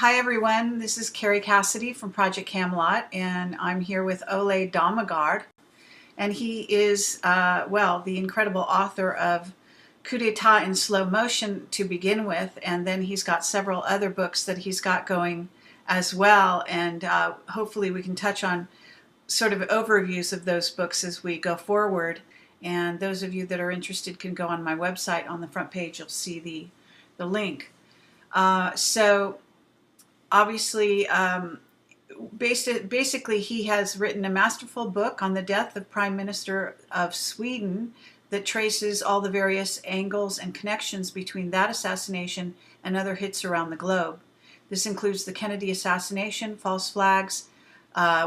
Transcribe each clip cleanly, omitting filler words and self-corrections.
Hi everyone, this is Carrie Cassidy from Project Camelot, and I'm here with Ole Dammegard, and he is, the incredible author of Coup d'etat in slow motion to begin with, and then he's got several other books that he's got going as well, and hopefully we can touch on sort of overviews of those books as we go forward. And those of you that are interested can go on my website. On the front page you'll see the link. So obviously, basically he has written a masterful book on the death of Prime Minister of Sweden that traces all the various angles and connections between that assassination and other hits around the globe. This includes the Kennedy assassination, false flags,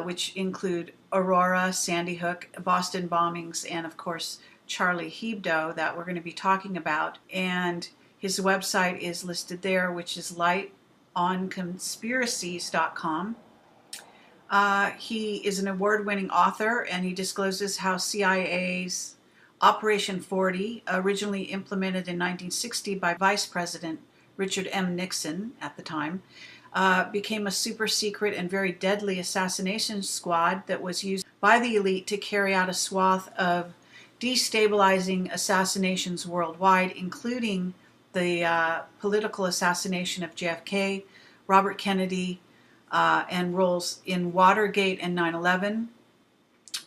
which include Aurora, Sandy Hook, Boston bombings, and of course Charlie Hebdo that we're going to be talking about. And his website is listed there, which is lightonconspiracies.com. He is an award-winning author, and he discloses how CIA's Operation 40, originally implemented in 1960 by Vice President Richard M. Nixon at the time, became a super secret and very deadly assassination squad that was used by the elite to carry out a swath of destabilizing assassinations worldwide, including the political assassination of JFK, Robert Kennedy, and roles in Watergate and 9/11.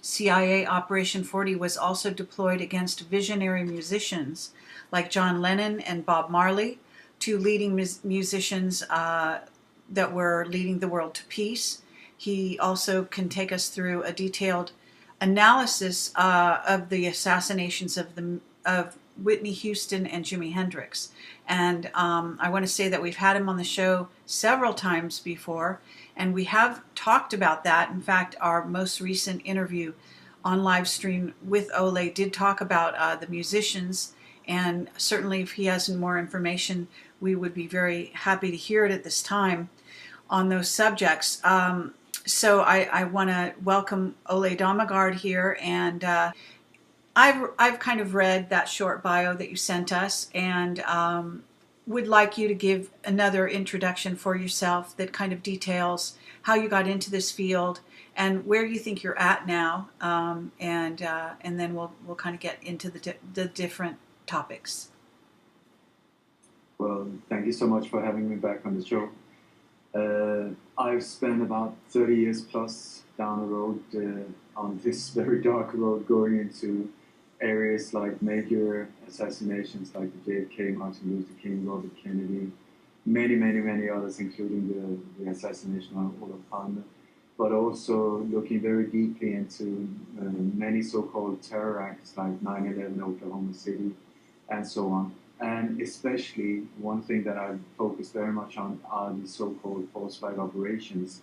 CIA Operation 40 was also deployed against visionary musicians like John Lennon and Bob Marley, two leading musicians that were leading the world to peace. He also can take us through a detailed analysis of the assassinations of Whitney Houston and Jimi Hendrix. And I want to say that we've had him on the show several times before, and we have talked about that. In fact, our most recent interview on live stream with Ole did talk about the musicians, and certainly if he has more information, we would be very happy to hear it at this time on those subjects. So I want to welcome Ole Dammegård here, and I've kind of read that short bio that you sent us, and would like you to give another introduction for yourself that kind of details how you got into this field and where you think you're at now, and then we'll kind of get into the different topics. Well, thank you so much for having me back on the show. I've spent about 30 years plus down the road on this very dark road, going into areas like major assassinations like the JFK, Martin Luther King, Robert Kennedy, many others, including the assassination of Olof Palme, but also looking very deeply into many so-called terror acts like 9/11, Oklahoma City, and so on. And especially one thing that I've focused very much on are the so-called false flag operations,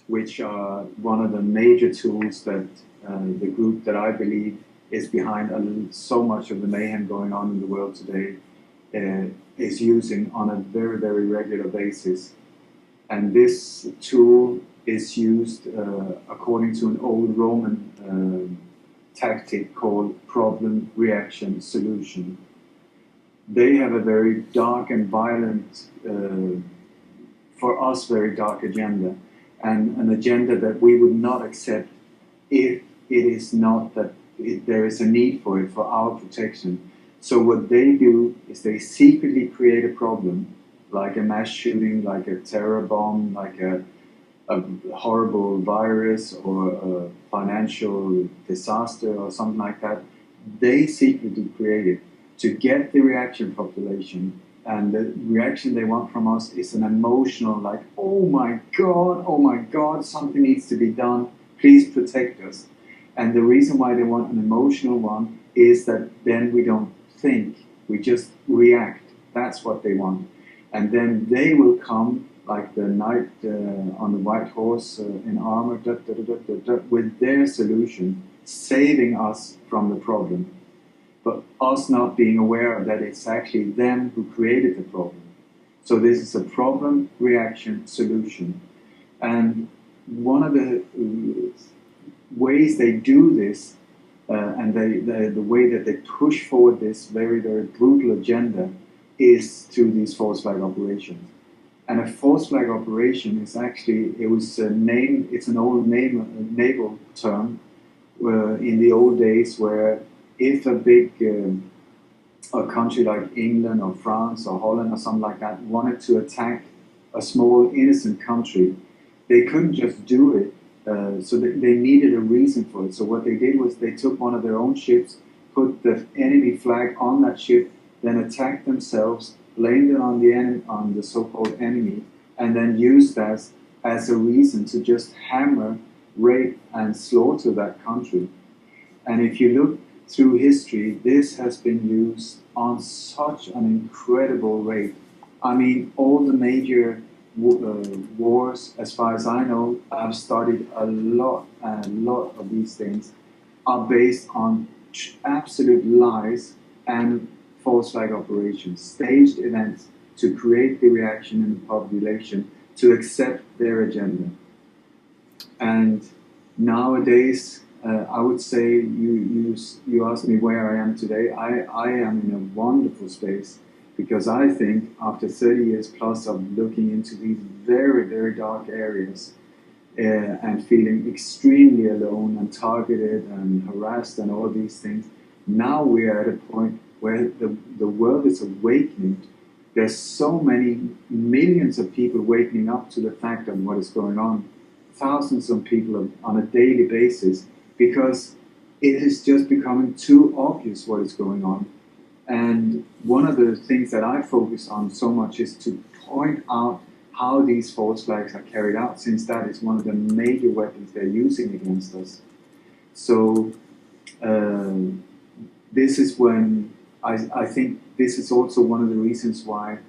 which are one of the major tools that the group that I believe is behind so much of the mayhem going on in the world today is using on a very regular basis. And this tool is used according to an old Roman tactic called problem, reaction, solution. They have a very dark and violent, for us, very dark agenda, and an agenda that we would not accept if it is not that there is a need for it for our protection. So what they do is they secretly create a problem, like a mass shooting, like a terror bomb, like a horrible virus or a financial disaster or something like that. They secretly create it to get the reaction population, and the reaction they want from us is an emotional, like, oh my God, something needs to be done, please protect us. And the reason why they want an emotional one is that then we don't think, we just react. That's what they want. And then they will come like the knight on the white horse in armor, with their solution, saving us from the problem. But us not being aware that it's actually them who created the problem. So this is a problem, reaction, solution. And one of the ways they do this, and the way that they push forward this very brutal agenda, is through these false flag operations. And a false flag operation is actually, it was a name, it's an old name, a naval term in the old days, where if a big a country like England or France or Holland or something like that wanted to attack a small innocent country, they couldn't just do it. So they needed a reason for it. So what they did was they took one of their own ships, put the enemy flag on that ship, then attacked themselves, blamed it on the enemy, on the so-called enemy, and then used that as a reason to just hammer, rape, and slaughter that country. And if you look through history, this has been used on such an incredible rate. I mean, all the major wars, as far as I know, I've studied a lot of these things, are based on absolute lies and false flag operations, staged events to create the reaction in the population to accept their agenda. And nowadays, I would say, you asked me where I am today. I am in a wonderful space, because I think after 30 years plus of looking into these very, very dark areas and feeling extremely alone and targeted and harassed and all these things, now we are at a point where the world is awakening. There's so many millions of people waking up to the fact of what is going on. Thousands of people on a daily basis, because it is just becoming too obvious what is going on. And one of the things that I focus on so much is to point out how these false flags are carried out, since that is one of the major weapons they're using against us. So this is when I think this is also one of the reasons why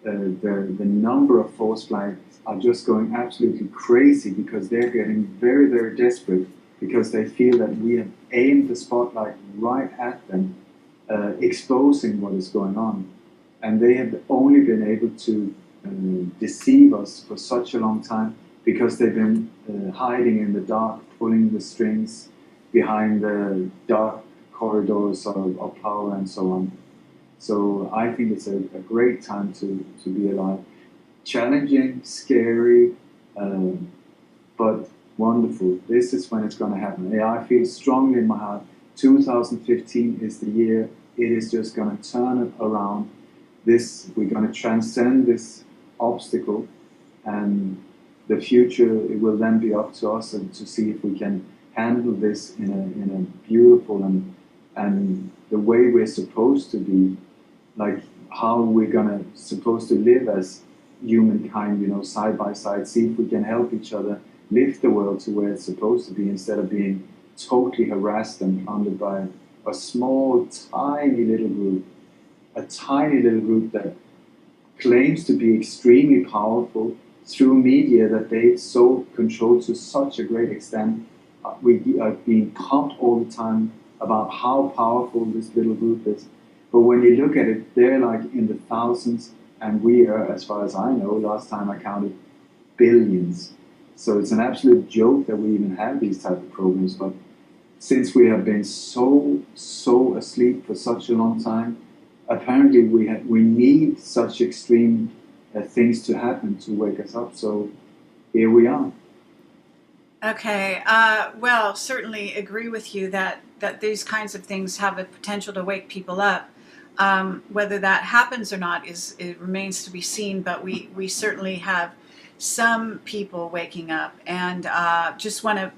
the number of false flags are just going absolutely crazy, because they're getting very, very desperate, because they feel that we have aimed the spotlight right at them, exposing what is going on. And they have only been able to deceive us for such a long time, because they've been hiding in the dark, pulling the strings behind the dark corridors of power and so on. So I think it's a great time to be alive. Challenging, scary, but wonderful. This is when it's going to happen. Yeah, I feel strongly in my heart, 2015 is the year. It is just going to turn it around. We're going to transcend this obstacle, and the future, it will then be up to us and to see if we can handle this in a beautiful and the way we're supposed to be, like how we're supposed to live as humankind, side by side, see if we can help each other lift the world to where it's supposed to be, instead of being totally harassed and plundered by a small, tiny little group that claims to be extremely powerful through media that they so control to such a great extent. We are being pumped all the time about how powerful this little group is. But when you look at it, they're like in the thousands, and we are, as far as I know, last time I counted, billions. So it's an absolute joke that we even have these type of programs. But since we have been so asleep for such a long time, apparently we need such extreme things to happen to wake us up. So here we are. Okay, well, certainly agree with you that these kinds of things have a potential to wake people up. Whether that happens or not it remains to be seen, but we certainly have some people waking up. And just want to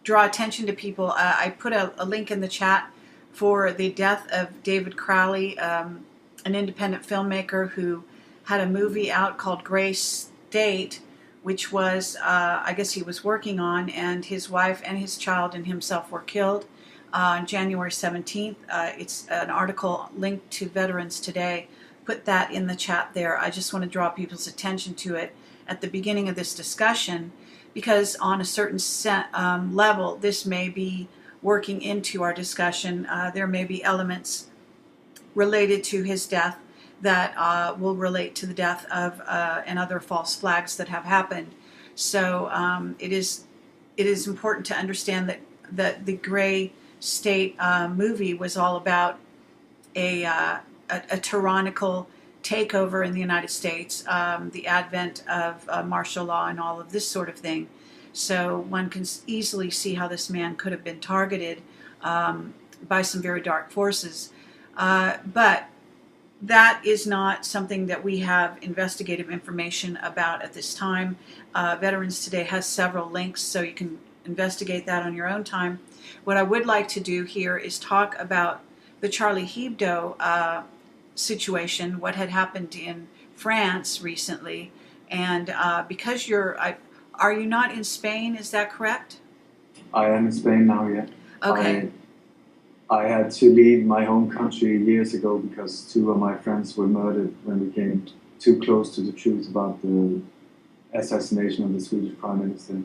draw attention to people. I put a link in the chat for the death of David Crowley, an independent filmmaker who had a movie out called Gray State, which was, I guess he was working on, and his wife and his child and himself were killed on January 17th. It's an article linked to Veterans Today. Put that in the chat there. I just want to draw people's attention to it at the beginning of this discussion, because on a certain level, this may be working into our discussion. There may be elements related to his death that will relate to the death of and other false flags that have happened. So it is important to understand that the Gray State movie was all about a tyrannical takeover in the United States, the advent of martial law and all of this sort of thing. So one can easily see how this man could have been targeted by some very dark forces. But that is not something that we have investigative information about at this time. Veterans Today has several links, so you can investigate that on your own time. What I would like to do here is talk about the Charlie Hebdo situation, what had happened in France recently. And because are you not in Spain, is that correct? I am in Spain now, yeah. Okay. I had to leave my home country years ago because two of my friends were murdered when we came too close to the truth about the assassination of the Swedish Prime Minister.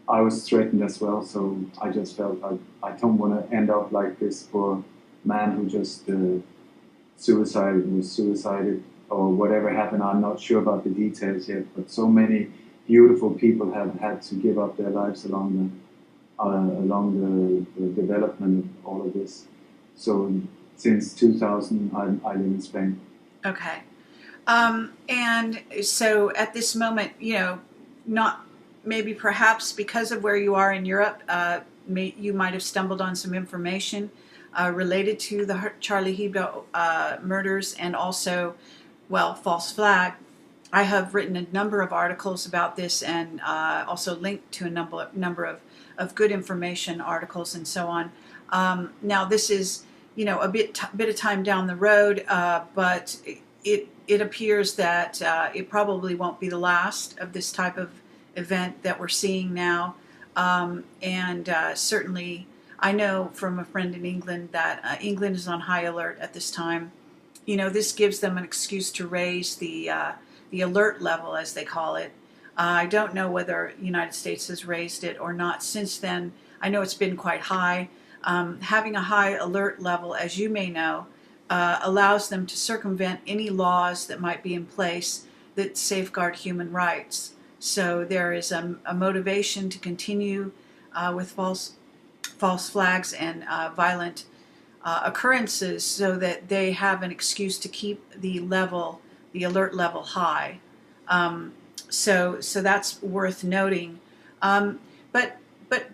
I was threatened as well, so I just felt I don't want to end up like this poor man who just suicided or whatever happened. I'm not sure about the details yet, but so many beautiful people have had to give up their lives along the development of all of this. So since 2000, I live in Spain. Okay. And so at this moment, not maybe perhaps because of where you are in Europe, you might have stumbled on some information related to the Charlie Hebdo murders and also, false flag. I have written a number of articles about this and also linked to a number of good information articles and so on. Now this is a bit of time down the road, but it appears that it probably won't be the last of this type of event that we're seeing now. And certainly, I know from a friend in England that England is on high alert at this time. This gives them an excuse to raise the alert level, as they call it. I don't know whether the United States has raised it or not since then. I know it's been quite high. Having a high alert level, as you may know, allows them to circumvent any laws that might be in place that safeguard human rights. So there is a motivation to continue with false flags and violent occurrences so that they have an excuse to keep the alert level high. So that's worth noting. But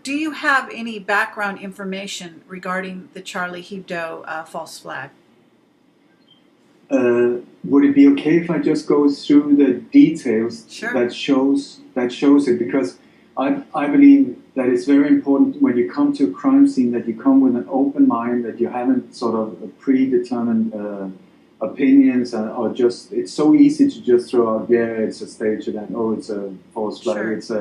do you have any background information regarding the Charlie Hebdo false flag? Would it be okay if I just go through the details? Sure. that shows it? Because I believe that it's very important when you come to a crime scene that you come with an open mind, that you haven't sort of predetermined opinions, or just, it's so easy to just throw out, it's a stage event, it's a false flag, Sure. it's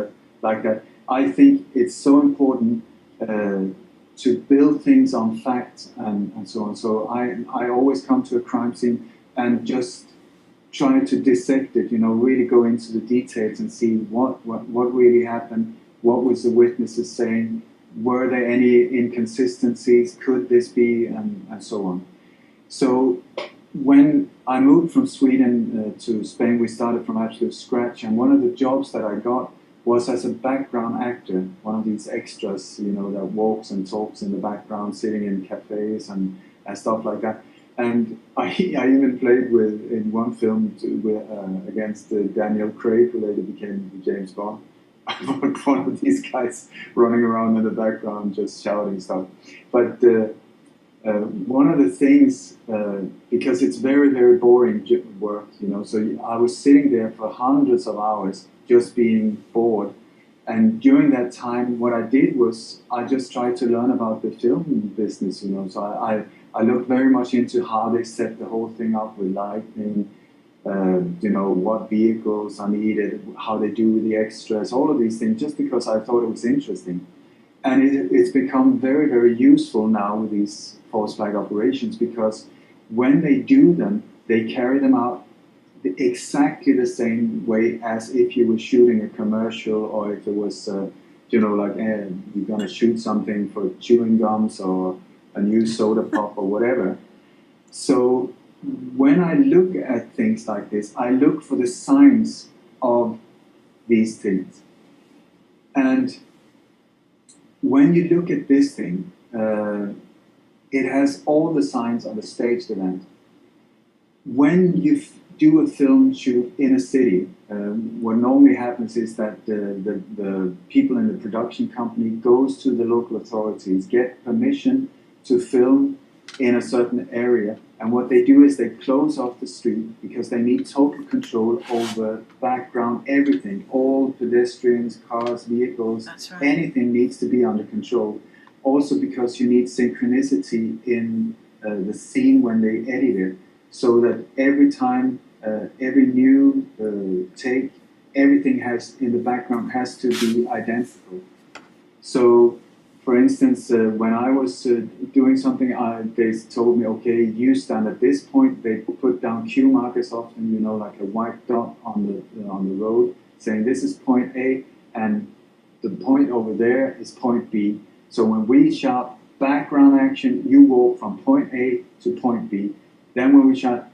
like that. I think it's so important to build things on facts and so on. So I always come to a crime scene and just try to dissect it, really go into the details and see what really happened, what was the witnesses saying, were there any inconsistencies, could this be, and so on. So when I moved from Sweden to Spain, we started from absolute scratch, and one of the jobs that I got was as a background actor, one of these extras, that walks and talks in the background, sitting in cafes and stuff like that. And I even played in one film against Daniel Craig, who later became James Bond. One of these guys running around in the background just shouting stuff. But one of the things, because it's very, very boring work, so I was sitting there for hundreds of hours just being bored. And during that time, what I did was I just tried to learn about the film business, So I looked very much into how they set the whole thing up with lighting, what vehicles are needed, how they do the extras, all of these things, just because I thought it was interesting. And it's become very, very useful now with these false flag operations, because when they do them, they carry them out exactly the same way as if you were shooting a commercial, or if it was, you're going to shoot something for chewing gums or a new soda pop or whatever. So when I look at things like this, I look for the signs of these things. And when you look at this thing, it has all the signs of a staged event. When do a film shoot in a city, what normally happens is that the people in the production company goes to the local authorities, get permission to film in a certain area, and what they do is they close off the street because they need total control over background, everything, all pedestrians, cars, vehicles, That's right. anything needs to be under control. Also because you need synchronicity in the scene when they edit it, so that every time, every new take, everything has in the background has to be identical. So, for instance, when I was doing something, they told me, okay, you stand at this point. They put down cue markers often, you know, like a white dot on the road, saying this is point A, and the point over there is point B. So when we shout background action, you walk from point A to point B. Then when we shout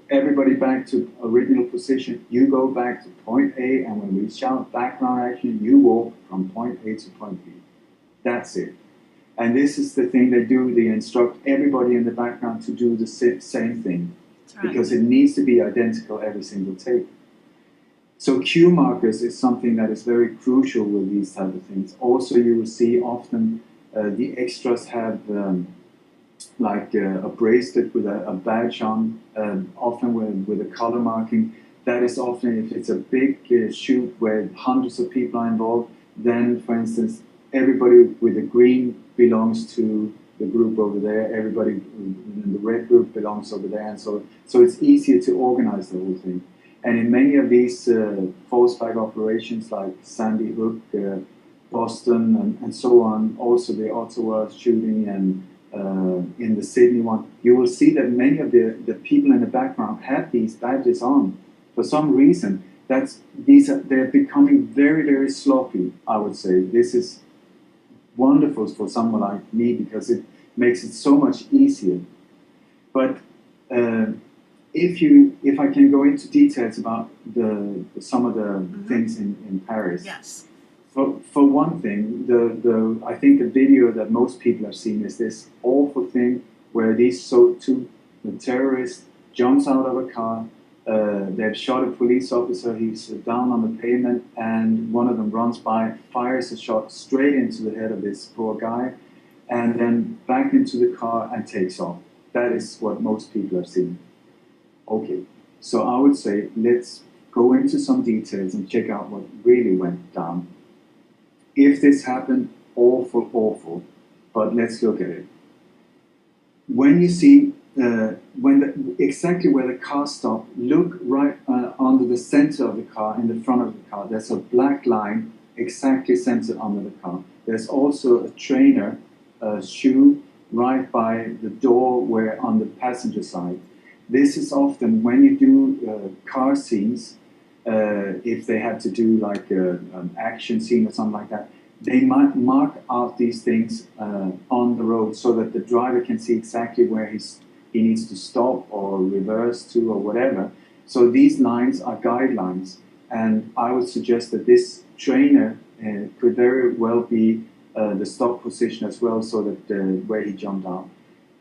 everybody back to original position, you go back to point A, and when we shout background action, you walk from point A to point B. That's it. And this is the thing they do. They instruct everybody in the background to do the same thing. Right. Because it needs to be identical every single take. So cue markers is something that is very crucial with these type of things. Also, you will see often the extras have like a bracelet with a badge on, often with a color marking. That is often, if it's a big shoot where hundreds of people are involved, then, for instance, everybody with the green belongs to the group over there, everybody in the red group belongs over there, and so it's easier to organize the whole thing. And in many of these false flag operations like Sandy Hook, Boston, and so on, also the Ottawa shooting and in the Sydney one, you will see that many of the people in the background have these badges on. For some reason, they're becoming very, very sloppy, I would say. This is wonderful for someone like me because it makes it so much easier. But if I can go into details about some of the things in Paris. Yes. For one thing, I think the video that most people have seen is this awful thing where the terrorist jumps out of a car. They've shot a police officer. He's down on the pavement, and one of them runs by, fires a shot straight into the head of this poor guy, and then back into the car and takes off. That is what most people have seen. Okay, so I would say let's go into some details and check out what really went down. If this happened, awful, but let's look at it. When you see, exactly where the car stopped, look right under the center of the car, in the front of the car. There's a black line exactly centered under the car. There's also a trainer shoe right by the door where on the passenger side. This is often when you do car scenes, if they had to do like an action scene or something like that, they might mark out these things on the road so that the driver can see exactly where he needs to stop or reverse to or whatever. So these lines are guidelines, and I would suggest that this trainer could very well be the stop position as well, so that where he jumped out.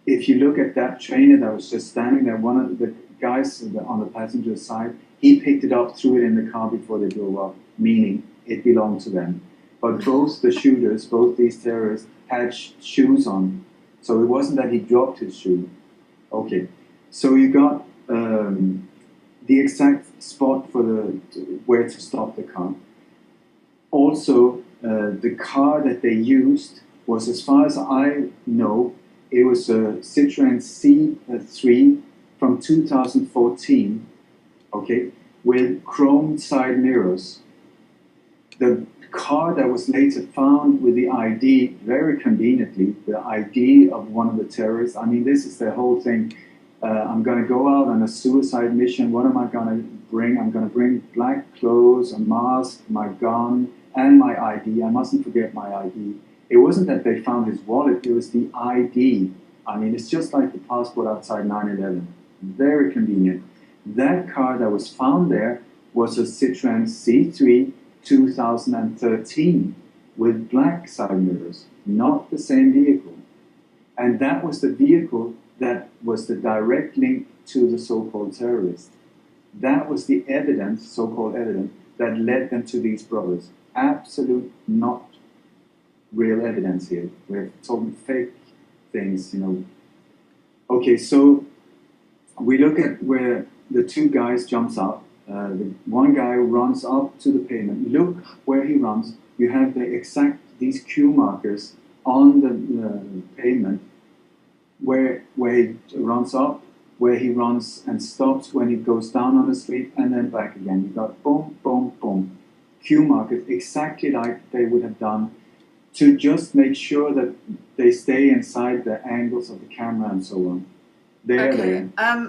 If you look at that trainer that was just standing there, one of the guys on the passenger side, he picked it up, threw it in the car before they drove up, meaning it belonged to them. But both the shooters, both these terrorists, had shoes on. So it wasn't that he dropped his shoe. Okay, so you got the exact spot for where to stop the car. Also, the car that they used was, as far as I know, it was a Citroën C3 from 2014, okay, with chrome side mirrors. The car that was later found with the ID, very conveniently, the ID of one of the terrorists. I mean, this is the whole thing. I'm going to go out on a suicide mission. What am I going to bring? I'm going to bring black clothes, a mask, my gun, and my ID. I mustn't forget my ID. It wasn't that they found his wallet, it was the ID. I mean, it's just like the passport outside 9/11. Very convenient. That car that was found there was a Citroën C3 2013 with black side mirrors, not the same vehicle. And that was the vehicle that was the direct link to the so-called terrorist. That was the evidence, so-called evidence, that led them to these brothers. Absolute, not real evidence here. We're talking fake things, you know. Okay, so we look at where the two guys jumps up. The one guy runs up to the pavement. Look where he runs. You have the exact, these cue markers on the pavement where he runs up, where he runs and stops when he goes down on the street, and then back again. You got boom, boom, boom. Cue markers exactly like they would have done to just make sure that they stay inside the angles of the camera and so on. Okay.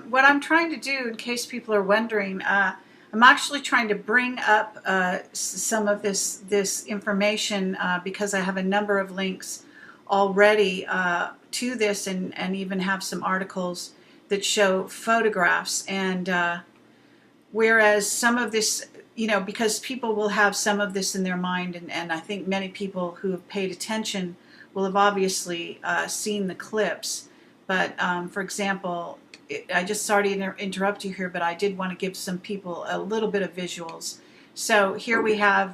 What I'm trying to do, in case people are wondering, I'm actually trying to bring up some of this information because I have a number of links already to this, and even have some articles that show photographs. And whereas some of this, you know, because people will have some of this in their mind, and I think many people who have paid attention will have obviously seen the clips. But for example, I just sorry to interrupt you here, but I did want to give some people a little bit of visuals. So here we have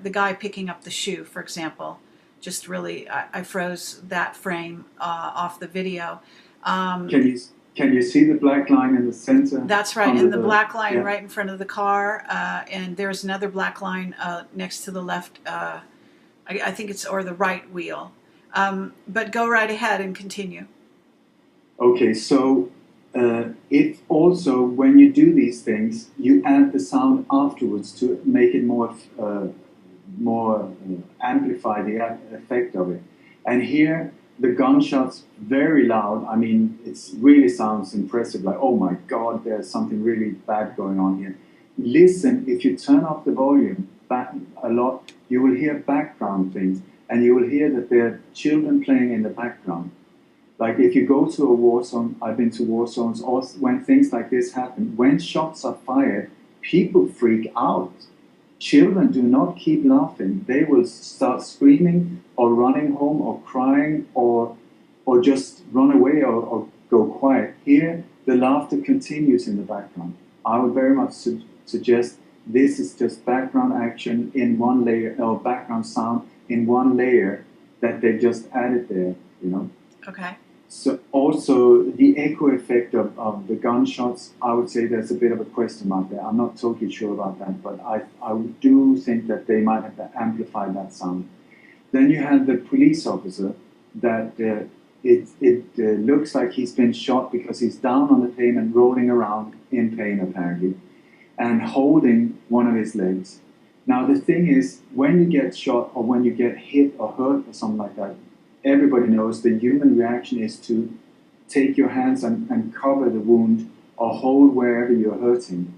the guy picking up the shoe, for example. Just really, I froze that frame off the video. Can you see the black line in the center? That's right, and the black line right in front of the car, and there's another black line next to the left, I think it's, or the right wheel. But go right ahead and continue. Okay, so if also when you do these things, you add the sound afterwards to make it more amplify the effect of it. And here, the gunshots very loud. I mean, it really sounds impressive. Like, oh my God, there's something really bad going on here. Listen, if you turn up the volume back a lot, you will hear background things, and you will hear that there are children playing in the background. Like if you go to a war zone, I've been to war zones, or when things like this happen, when shots are fired, people freak out. Children do not keep laughing. They will start screaming or running home or crying or just run away or go quiet. Here, the laughter continues in the background. I would very much suggest this is just background action in one layer, or background sound in one layer that they just added there, you know. Okay. So also the echo effect of the gunshots, I would say there's a bit of a question mark there. I'm not totally sure about that, but I do think that they might have amplified that sound. Then you have the police officer that it looks like he's been shot because he's down on the pavement, rolling around in pain apparently, and holding one of his legs. Now the thing is, when you get shot or when you get hit or hurt or something like that, everybody knows the human reaction is to take your hands and cover the wound or hold wherever you're hurting.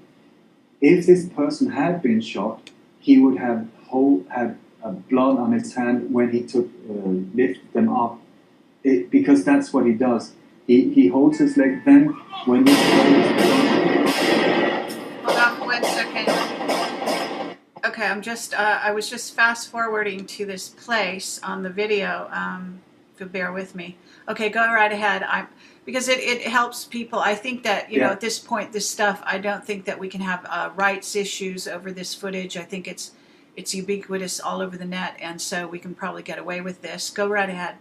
If this person had been shot, he would have had blood on his hand when he lifted them up, because that's what he does. He holds his leg, then when this Hold on 1 second. Okay, I was just fast forwarding to this place on the video, if you'll bear with me. Okay, go right ahead. Because it helps people. I think that, you know, at this point, this stuff, I don't think that we can have rights issues over this footage. I think it's ubiquitous all over the net, and so we can probably get away with this. Go right ahead.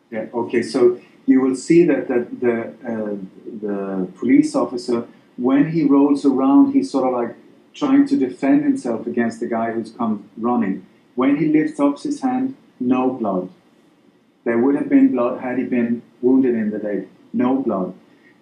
Yeah, okay, so you will see that the police officer, when he rolls around, he's sort of like trying to defend himself against the guy who's come running. When he lifts up his hand, no blood. There would have been blood had he been wounded in the leg. No blood.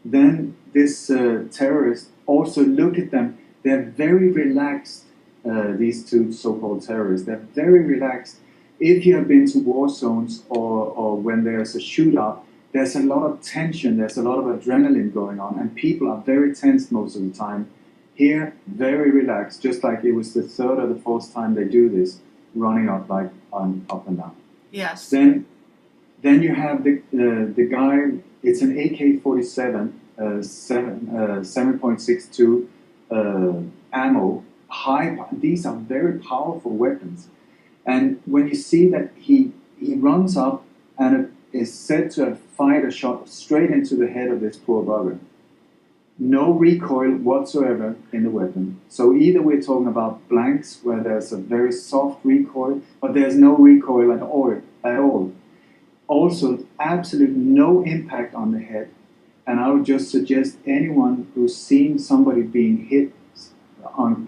Then this terrorist, also look at them. They're very relaxed, these two so-called terrorists. They're very relaxed. If you have been to war zones or when there's a shootout, there's a lot of tension, there's a lot of adrenaline going on, and people are very tense most of the time. Here, very relaxed, just like it was the third or the fourth time they do this, running up like up and down. Yes. Then you have the guy. It's an AK-47, 7.62 ammo. These are very powerful weapons. And when you see that he runs up and is said to have fired a shot straight into the head of this poor bugger. no recoil whatsoever in the weapon. So either we're talking about blanks where there's a very soft recoil, but there's no recoil at all. Also, absolutely no impact on the head. And I would just suggest anyone who's seen somebody being hit on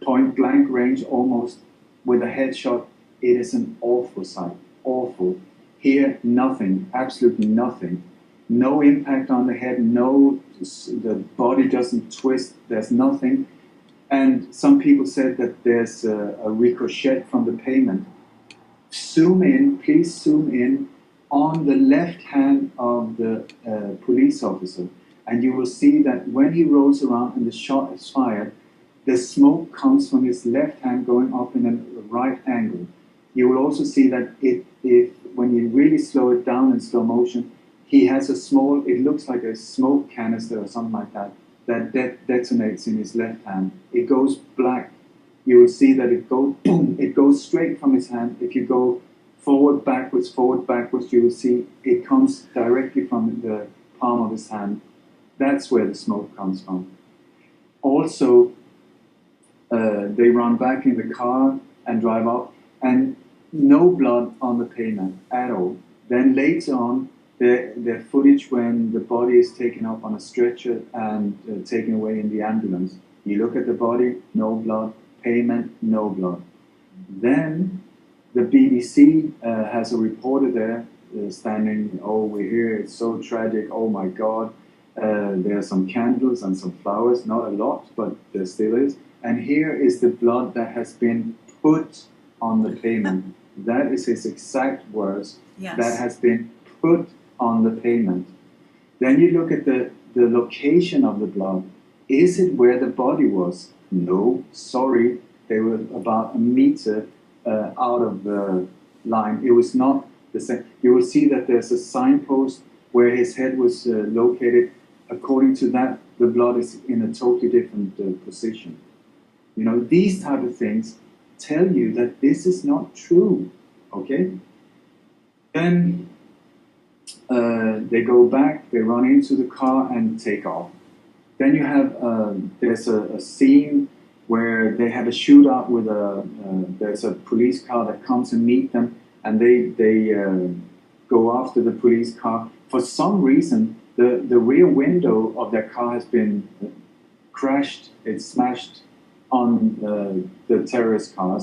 point blank range almost with a headshot, it is an awful sight, awful. Here, nothing, absolutely nothing. No impact on the head, the body doesn't twist, there's nothing. And some people said that there's a ricochet from the pavement. Zoom in, please zoom in on the left hand of the police officer, and you will see that when he rolls around and the shot is fired, the smoke comes from his left hand going up in a right angle. You will also see that when you really slow it down in slow motion, he has a small, it looks like a smoke canister or something like that, that detonates in his left hand. It goes black. You will see that it goes boom, it goes straight from his hand. If you go forward, backwards, you will see it comes directly from the palm of his hand. That's where the smoke comes from. Also, they run back in the car and drive off, and no blood on the pavement at all. Then later on, the footage when the body is taken up on a stretcher and taken away in the ambulance. You look at the body, no blood, pavement, no blood. Then the BBC has a reporter there standing, oh, we're here, it's so tragic, oh my God. There are some candles and some flowers, not a lot, but there still is. And here is the blood that has been put on the pavement. That is his exact words. Yes. That has been put on the pavement. Then you look at the location of the blood. Is it where the body was? No, sorry. They were about a meter out of the line. It was not the same. You will see that there's a signpost where his head was located. According to that, the blood is in a totally different position. You know, these type of things tell you that this is not true, okay? Then they go back, they run into the car and take off. Then you have, there's a scene where they have a shootout with there's a police car that comes and meet them, and they go after the police car. For some reason, the rear window of their car has been crashed, it's smashed on the terrorist car.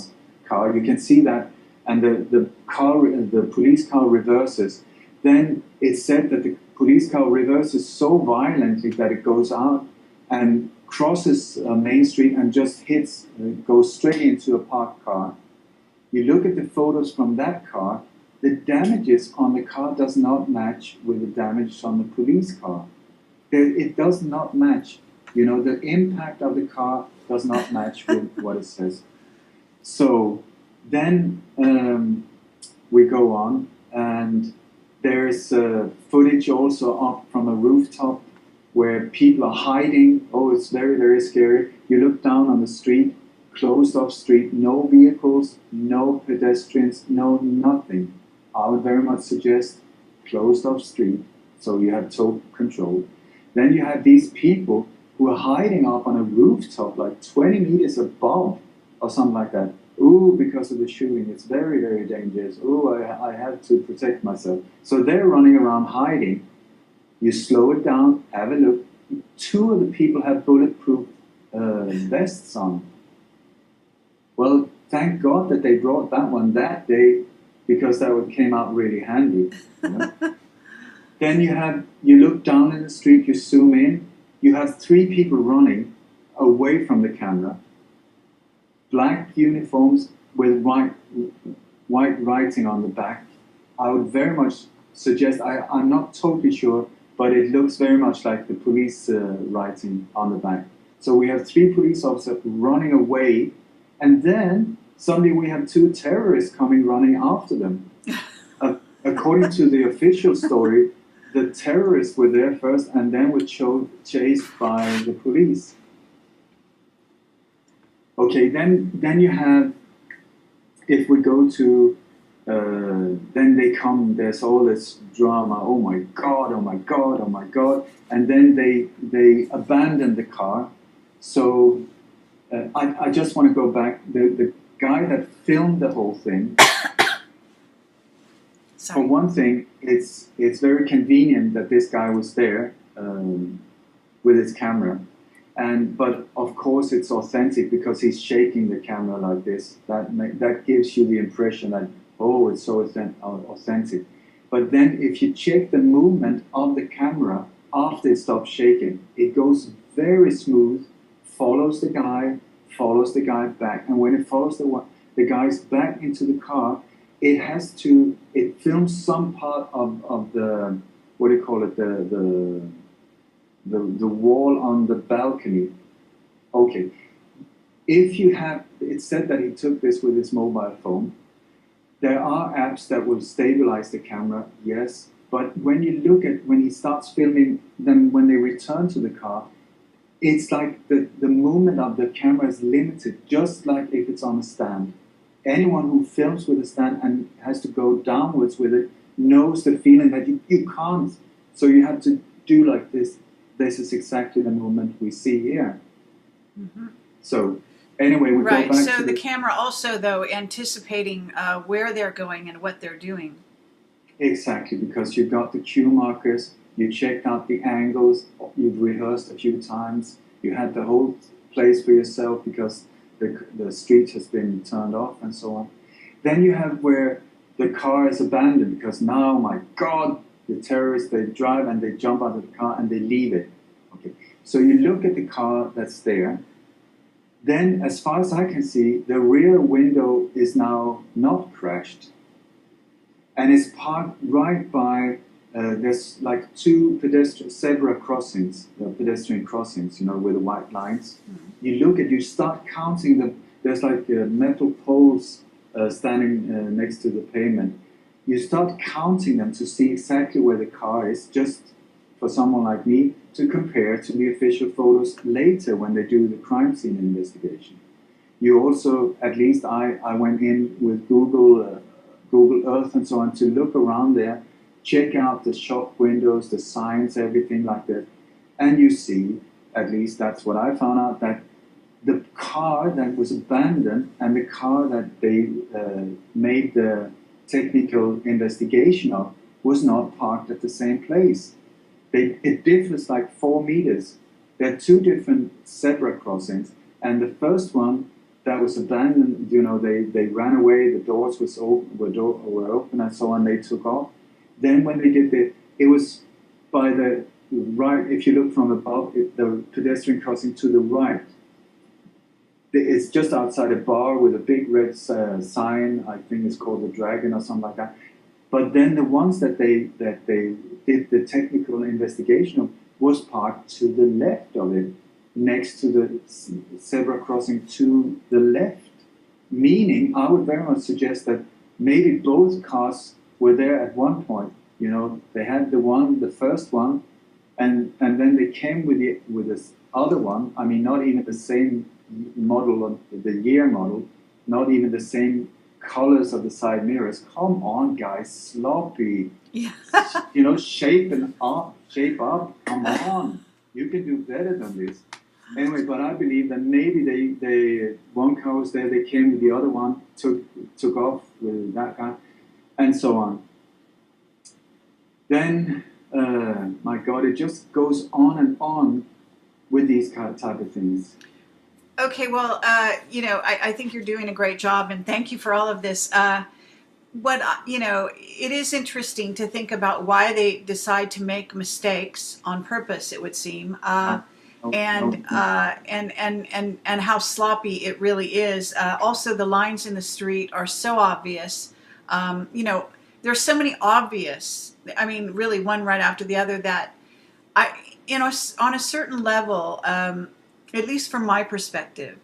You can see that, and the police car reverses. Then it's said that the police car reverses so violently that it goes out and crosses Main Street and just goes straight into a parked car. You look at the photos from that car, the damages on the car does not match with the damage on the police car. It does not match. You know, the impact of the car does not match with what it says. So then we go on, and there's footage also up from a rooftop where people are hiding. Oh, it's very, very scary. You look down on the street, closed off street, no vehicles, no pedestrians, no nothing. I would very much suggest closed off street, so you have total control. Then you have these people who are hiding up on a rooftop like 20 meters above or something like that. Ooh, because of the shooting, it's very, very dangerous. Ooh, I have to protect myself. So they're running around hiding. You slow it down, have a look. 2 of the people have bulletproof vests on. Well, thank God that they brought that one that day, because that one came out really handy. You know? Then you look down in the street, you zoom in, you have 3 people running away from the camera. Black uniforms with white writing on the back. I would very much suggest, I'm not totally sure, but it looks very much like the police writing on the back. So we have 3 police officers running away, and then suddenly we have 2 terrorists coming running after them. According to the official story, the terrorists were there first and then were chased by the police. Okay, then you have, if we go to then they come, there's all this drama, oh my God, oh my God, oh my God, and then they abandon the car. So I just want to go back, the guy that filmed the whole thing, for one thing, it's very convenient that this guy was there with his camera. But of course it's authentic because he's shaking the camera like this. That gives you the impression that, oh, it's so authentic. But then if you check the movement of the camera after it stops shaking, it goes very smooth, follows the guy back. And when it follows the guys back into the car, it films some part of the, what do you call it, the wall on the balcony. Okay. It said that he took this with his mobile phone. There are apps that will stabilize the camera, yes, but when you look at, when he starts filming them when they return to the car, it's like the movement of the camera is limited, just like if it's on a stand. Anyone who films with a stand and has to go downwards with it knows the feeling that you can't. So you have to do like this. This is exactly the movement we see here. Mm-hmm. So anyway, we go back so to the camera also, though, anticipating where they're going and what they're doing. Exactly, because you've got the cue markers, you checked out the angles, you've rehearsed a few times, you had the whole place for yourself because the street has been turned off and so on. Then you have where the car is abandoned because now, my God, the terrorists, they drive and they jump out of the car and they leave it. Okay. So you look at the car that's there. Then, as far as I can see, the rear window is now not crashed. And it's parked right by, there's like two zebra crossings, pedestrian crossings, with the white lines. Mm-hmm. You start counting them. There's like metal poles standing next to the pavement. You start counting them to see exactly where the car is, just for someone like me to compare to the official photos later when they do the crime scene investigation. You also, at least I went in with Google Earth and so on to look around there, check out the shop windows, the signs, everything like that. And you see, at least that's what I found out, that the car that was abandoned and the car that they made the technical investigation of was not parked at the same place. It differs like 4 meters. There are two different zebra crossings, and the first one that was abandoned, they ran away, the doors were open and so on, they took off. Then when they did it was by the right, if you look from above, the pedestrian crossing to the right. It's just outside a bar with a big red sign. I think it's called the Dragon or something like that. But then the ones that they did the technical investigation of was parked to the left of it, next to the zebra crossing to the left. Meaning, I would very much suggest that maybe both cars were there at one point. They had the first one, and then they came with this other one. I mean, not even the same model of the year model, not even the same colors of the side mirrors. Come on, guys, sloppy. Yeah. Shape up. Come on, you can do better than this. Anyway, but I believe that maybe they one car was there, they came with the other one, took off with that guy, and so on. Then, my God, it just goes on and on with these type of things. Okay, well, I think you're doing a great job, and thank you for all of this. It is interesting to think about why they decide to make mistakes on purpose, it would seem, and how sloppy it really is. Also, the lines in the street are so obvious. There's so many obvious, really one right after the other, that on a certain level, at least from my perspective,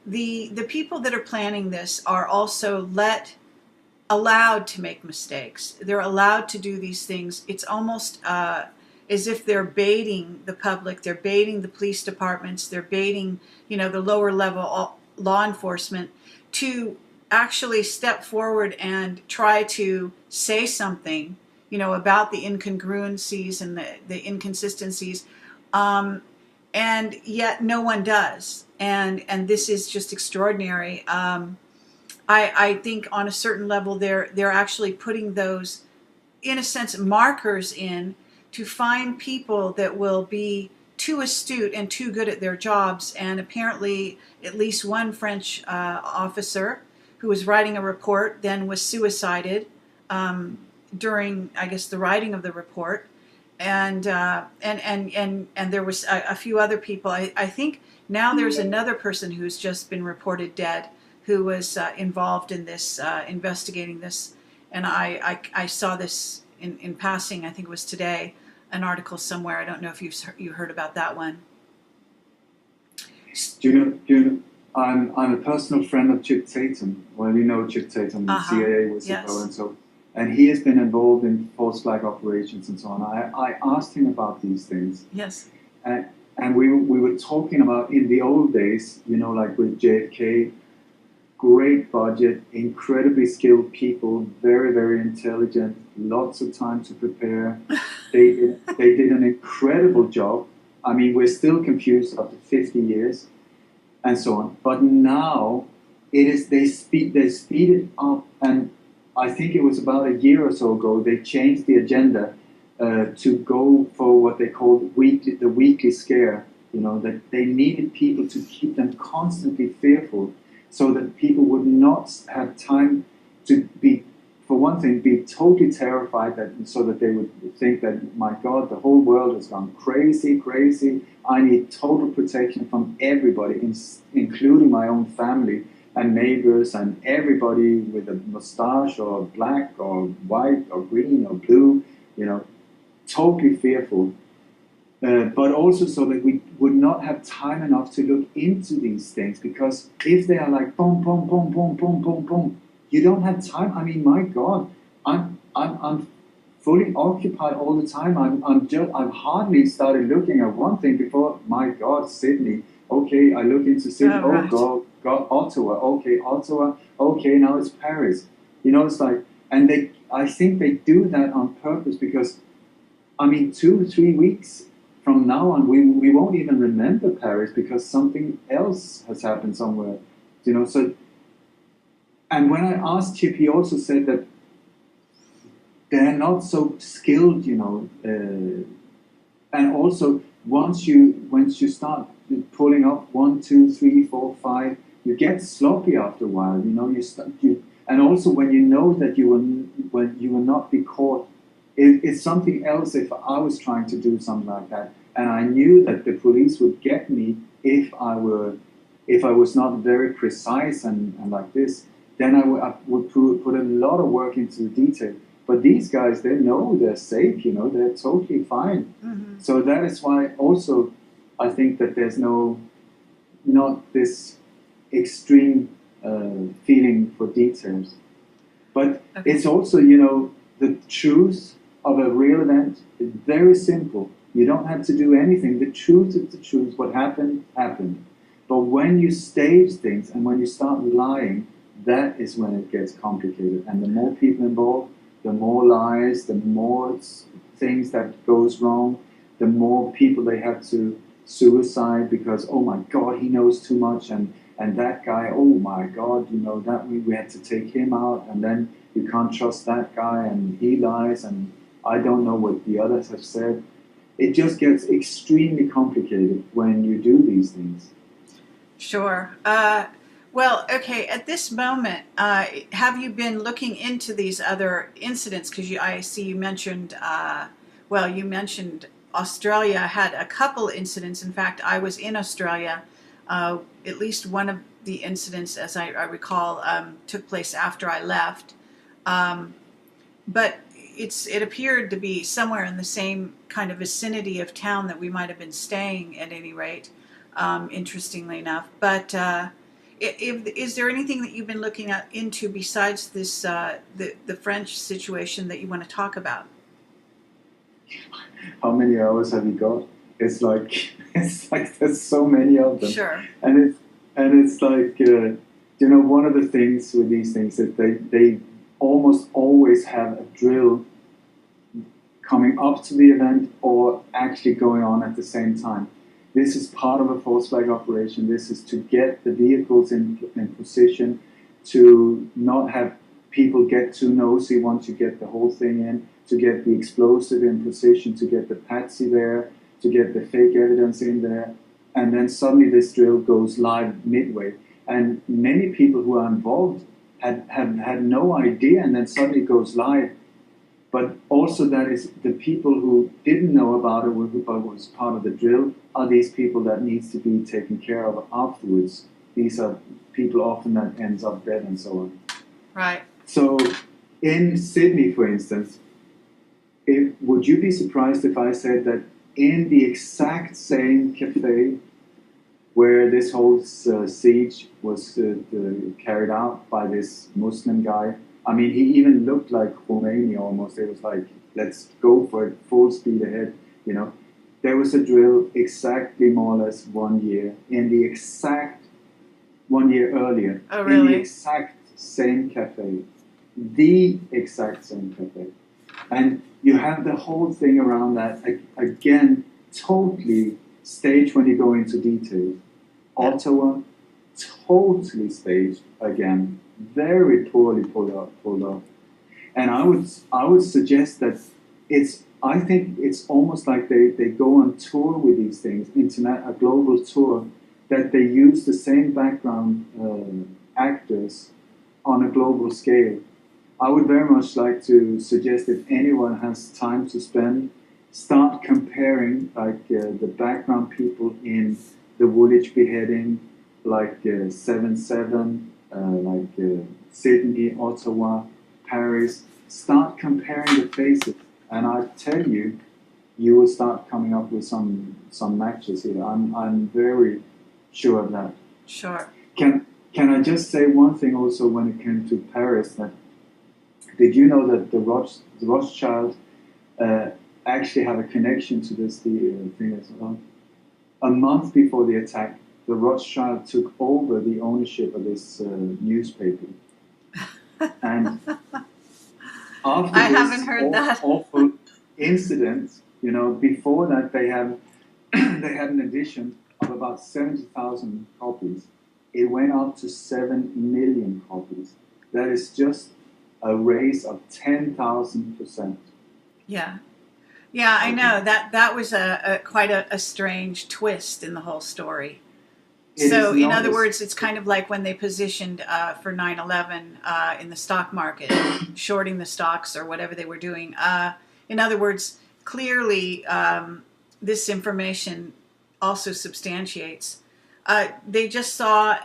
the people that are planning this are also allowed to make mistakes. They're allowed to do these things. It's almost as if they're baiting the public, they're baiting the police departments, they're baiting, the lower level law enforcement to actually step forward and try to say something, about the incongruencies and the inconsistencies, and yet no one does. And this is just extraordinary. I think on a certain level they're actually putting those, in a sense, markers in to find people that will be too astute and too good at their jobs. And apparently at least one French officer who was writing a report then was suicided during, I guess, the writing of the report. And there was a few other people. I think now there's another person who's just been reported dead who was involved in this, investigating this. And I saw this in passing, I think it was today, an article somewhere. I don't know if you heard about that one. Do you know, I'm a personal friend of Chip Tatum. Well, you know Chip Tatum, the CIA whistleblower, yes. and so, and he has been involved in false flag operations and so on. I asked him about these things. Yes. And we were talking about in the old days, like with JFK, great budget, incredibly skilled people, very, very intelligent, lots of time to prepare. They did an incredible job. I mean, we're still confused after 50 years and so on. But now they speed it up, and I think it was about a year or so ago they changed the agenda to go for what they called the weekly scare. That they needed people to keep them constantly fearful, so that people would not have time to be, for one thing, be totally terrified, so that they would think that, my God, the whole world has gone crazy, crazy. I need total protection from everybody, including my own family and neighbors and everybody with a mustache or black or white or green or blue, totally fearful. But also so that we would not have time enough to look into these things, because if they are like boom, boom, boom, boom, boom, boom, boom, you don't have time. I mean, my God, I'm fully occupied all the time. I've hardly started looking at one thing before. My God, Sydney. Okay, I look into Sydney. Oh, right. God, Ottawa. Okay, Ottawa. Okay, now it's Paris. It's like, and I think they do that on purpose, because, I mean, 2 or 3 weeks from now on, we won't even remember Paris because something else has happened somewhere, So, and when I asked Chip, he also said that they're not so skilled, and also once you start pulling up 1, 2, 3, 4, 5, you get sloppy after a while, and also when you know that you will not be caught. It's something else if I was trying to do something like that, and I knew that the police would get me if I was not very precise and like this. Then I would put a lot of work into the detail. But these guys, they know they're safe. They're totally fine. Mm-hmm. So that is why also I think that there's not this extreme feeling for details. But okay. It's also the truth of a real event is very simple. You don't have to do anything. The truth is the truth. What happened, happened. But when you stage things and when you start lying, that is when it gets complicated. And the more people involved, the more lies, the more things that goes wrong, the more people they have to suicide because, oh my God, he knows too much. And that guy, oh my God, that we had to take him out. And then you can't trust that guy and he lies and I don't know what the others have said. It just gets extremely complicated when you do these things. Sure. Well, okay, at this moment, have you been looking into these other incidents? Because I see you mentioned, you mentioned Australia had a couple incidents. In fact, I was in Australia. At least one of the incidents, as I recall, took place after I left. But it appeared to be somewhere in the same kind of vicinity of town that we might have been staying at any rate, interestingly enough. But is there anything that you've been looking into besides this the French situation that you want to talk about? How many hours have you got? It's like there's so many of them. Sure. And it's like you know, one of the things with these things is they almost always have a drill coming up to the event or actually going on at the same time. This is part of a false flag operation. This is to get the vehicles in position, to not have people get too nosy once you get the whole thing in, to get the explosive in position, to get the patsy there, to get the fake evidence in there, and then suddenly this drill goes live midway. And many people who are involved had no idea, and then suddenly it goes live. But also that is the people who didn't know about it, but was part of the drill, are these people that needs to be taken care of afterwards. These are people often that ends up dead and so on. Right. So in Sydney, for instance, would you be surprised if I said that in the exact same cafe where this whole siege was carried out by this Muslim guy, I mean, he even looked like Khomeini almost. It was like, let's go for it, full speed ahead, you know. There was a drill exactly more or less 1 year, in the exact 1 year earlier. Oh, really? In the exact same cafe. The exact same cafe. And you have the whole thing around that, again, totally staged when you go into detail. Ottawa, totally staged again. Very poorly pulled off. And I would suggest that I think it's almost like they go on tour with these things, a global tour, that they use the same background actors on a global scale. I would very much like to suggest if anyone has time to spend, start comparing like the background people in the Woolwich beheading, like 7/7, like Sydney, Ottawa, Paris. Start comparing the faces, and I tell you, you will start coming up with some matches here. I'm very sure of that. Sure. Can I just say one thing also when it came to Paris? That did you know that the Rothschild actually have a connection to this thing as well? A month before the attack, the Rothschild took over the ownership of this newspaper. And after I this haven't heard that. awful incident, you know, before that they had an edition of about 70,000 copies. It went up to 7 million copies. That is just a raise of 10,000%. Yeah. Yeah, I know. That was quite a strange twist in the whole story. So, in other words, it's kind of like when they positioned for 9/11 in the stock market, shorting the stocks or whatever they were doing. In other words, clearly this information also substantiates. They just saw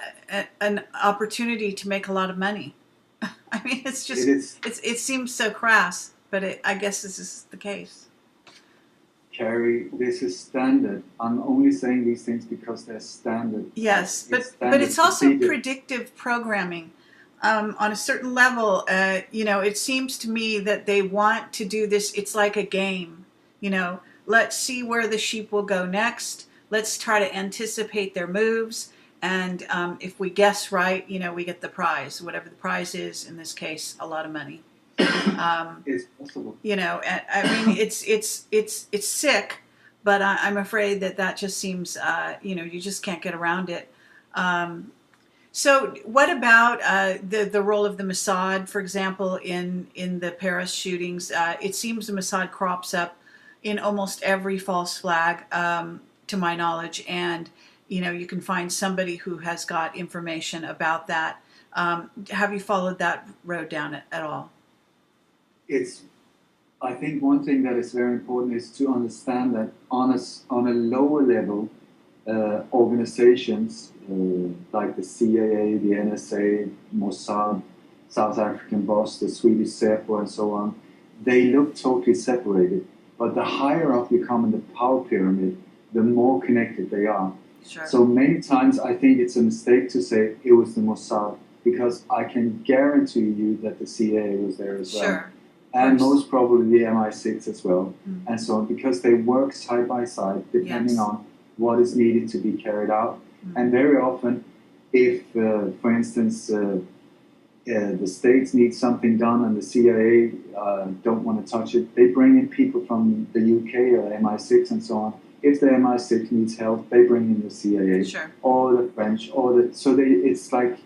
an opportunity to make a lot of money. I mean, it's just, it seems so crass, but I guess this is the case. Carrie, this is standard. I'm only saying these things because they're standard. Yes, but it's also predictive programming. On a certain level, you know, it seems to me that they want to do this. It's like a game, you know. Let's see where the sheep will go next. Let's try to anticipate their moves. And if we guess right, you know, we get the prize, whatever the prize is. In this case, a lot of money. It's possible. You know, I mean, it's sick, but I'm afraid that just seems, you know, you just can't get around it. So what about the role of the Mossad, for example, in the Paris shootings? It seems the Mossad crops up in almost every false flag, to my knowledge, and you know, you can find somebody who has got information about that. Have you followed that road down at all? I think one thing that is very important is to understand that on a lower level, organizations like the CIA, the NSA, Mossad, South African Boss, the Swedish SEPO, and so on, they look totally separated. But the higher up you come in the power pyramid, the more connected they are. Sure. So many times I think it's a mistake to say it was the Mossad, because I can guarantee you that the CIA was there as well. Sure. And most probably the MI6 as well, and so on, because they work side by side depending on what is needed to be carried out. And very often, if, for instance, the states need something done and the CIA don't want to touch it, they bring in people from the UK or MI6 and so on. If the MI6 needs help, they bring in the CIA, Sure. or the French, it's like,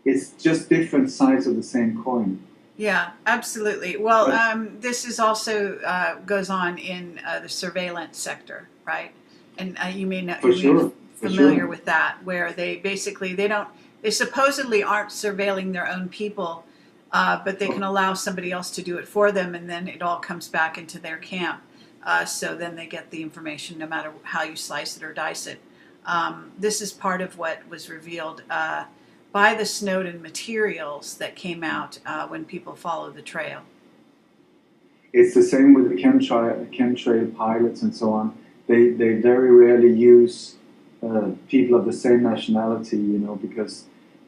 it's just different sides of the same coin. Yeah, absolutely. Well, But this is also goes on in the surveillance sector, right? And you may know, for you may be sure, for familiar sure. with that, where they basically they supposedly aren't surveilling their own people, but they can allow somebody else to do it for them, and then it all comes back into their camp. So then they get the information, no matter how you slice it or dice it. This is part of what was revealed by the Snowden materials that came out when people followed the trail. It's the same with the chemtrail pilots and so on. They very rarely use people of the same nationality, because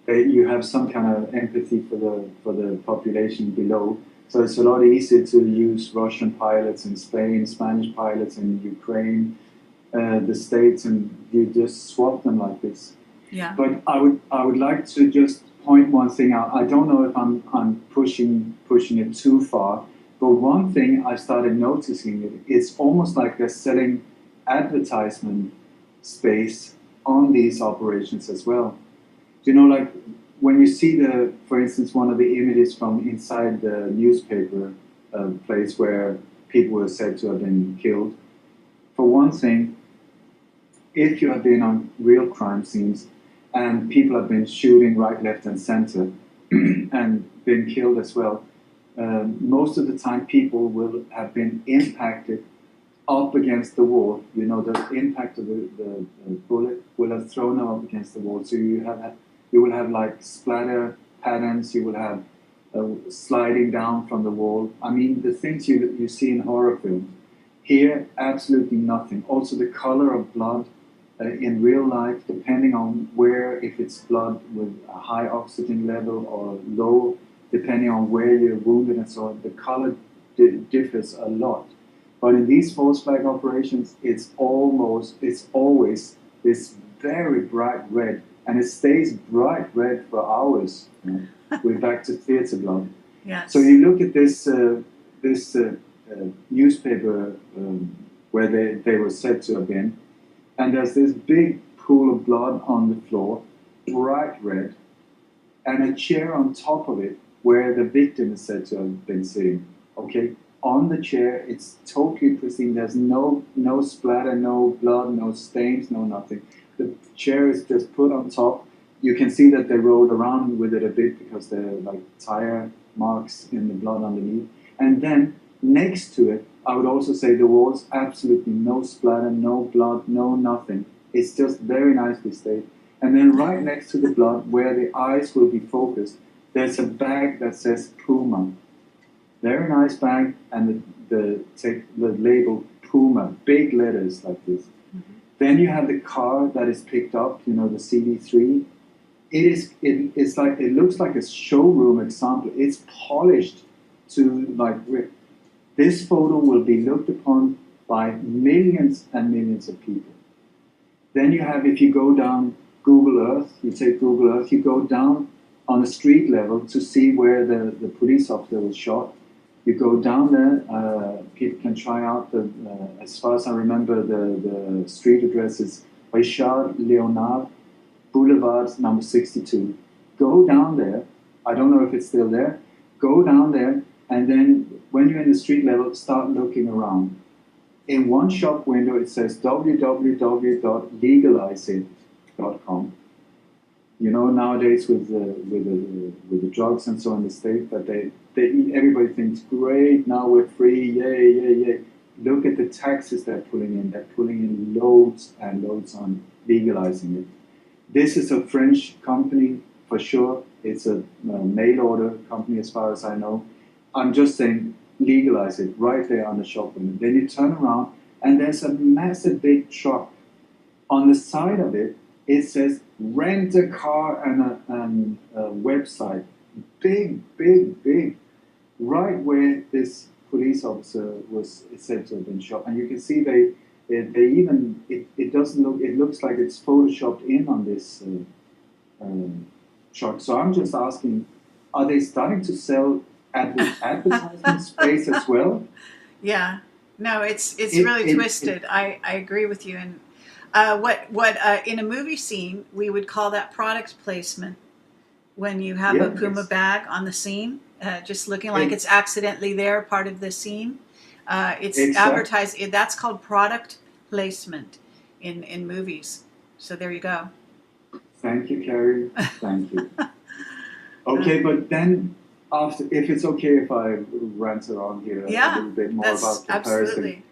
you have some kind of empathy for the population below. So it's a lot easier to use Russian pilots in Spain, Spanish pilots in Ukraine, the States, and you just swap them like this. Yeah. But I would like to just point one thing out. I don't know if I'm pushing it too far, but one thing I started noticing, it's almost like they're selling advertisement space on these operations as well. Like when you see for instance, one of the images from inside the newspaper place where people were said to have been killed. For one thing, if you have been on real crime scenes and people have been shooting right, left, and center and been killed as well, most of the time people will have been impacted up against the wall. The impact of the bullet will have thrown them up against the wall. So you will have like splatter patterns. You will have sliding down from the wall. I mean, the things you see in horror films. Here, absolutely nothing. Also, the color of blood in real life, depending on where, if it's blood with a high oxygen level or low, depending on where you're wounded and so on, the color differs a lot. But in these false flag operations, it's always this very bright red, and it stays bright red for hours. We're back to theater blood. Yes. So you look at this newspaper where they were said to have been, and there's this big pool of blood on the floor, bright red, and a chair on top of it where the victim is said to have been sitting. Okay, on the chair, it's totally pristine. There's no splatter, no blood, no stains, no nothing. The chair is just put on top. You can see that they rolled around with it a bit because there are like tire marks in the blood underneath. And then next to it, I would also say the walls, absolutely no splatter, no blood, no nothing. It's just very nicely stayed. And then right next to the blood, where the eyes will be focused, there's a bag that says Puma. Very nice bag, and the label Puma, big letters like this. Mm-hmm. Then you have the car that is picked up, the CD3. It looks like a showroom example. It's polished to like this photo will be looked upon by millions and millions of people. Then you have, if you go down Google Earth, you take Google Earth, you go down on a street level to see where the police officer was shot. You go down there, people can try out as far as I remember, the street address is Richard Leonard Boulevard, number 62. Go down there. I don't know if it's still there. Go down there, and then when you're in the street level, start looking around. In one shop window, it says www.legalizeit.com. Nowadays with the drugs and so on in the state, that everybody thinks, great, now we're free, yay, yay, yay. Look at the taxes they're pulling in. They're pulling in loads and loads on legalizing it. This is a French company for sure. It's a mail order company as far as I know. I'm just saying, legalize it right there on the shop window. Then you turn around, and there's a massive big truck. On the side of it, it says rent a car and a website. Big, big, big. Right where this police officer was said to have been shot. And you can see they even, it doesn't look, it looks like it's photoshopped in on this shocked. So I'm just asking, are they starting to sell advertisement space as well? Yeah. No, it's really It twisted. I agree with you. And what in a movie scene we would call that product placement, when you have a yeah, Puma bag on the scene, just looking like it, it's accidentally there, part of the scene. It's exactly. advertised. That's called product placement in movies. So there you go. Thank you, Carrie. Thank you. Okay, but then after, if it's okay if I rant around here a Yeah, little bit more that's about comparison, absolutely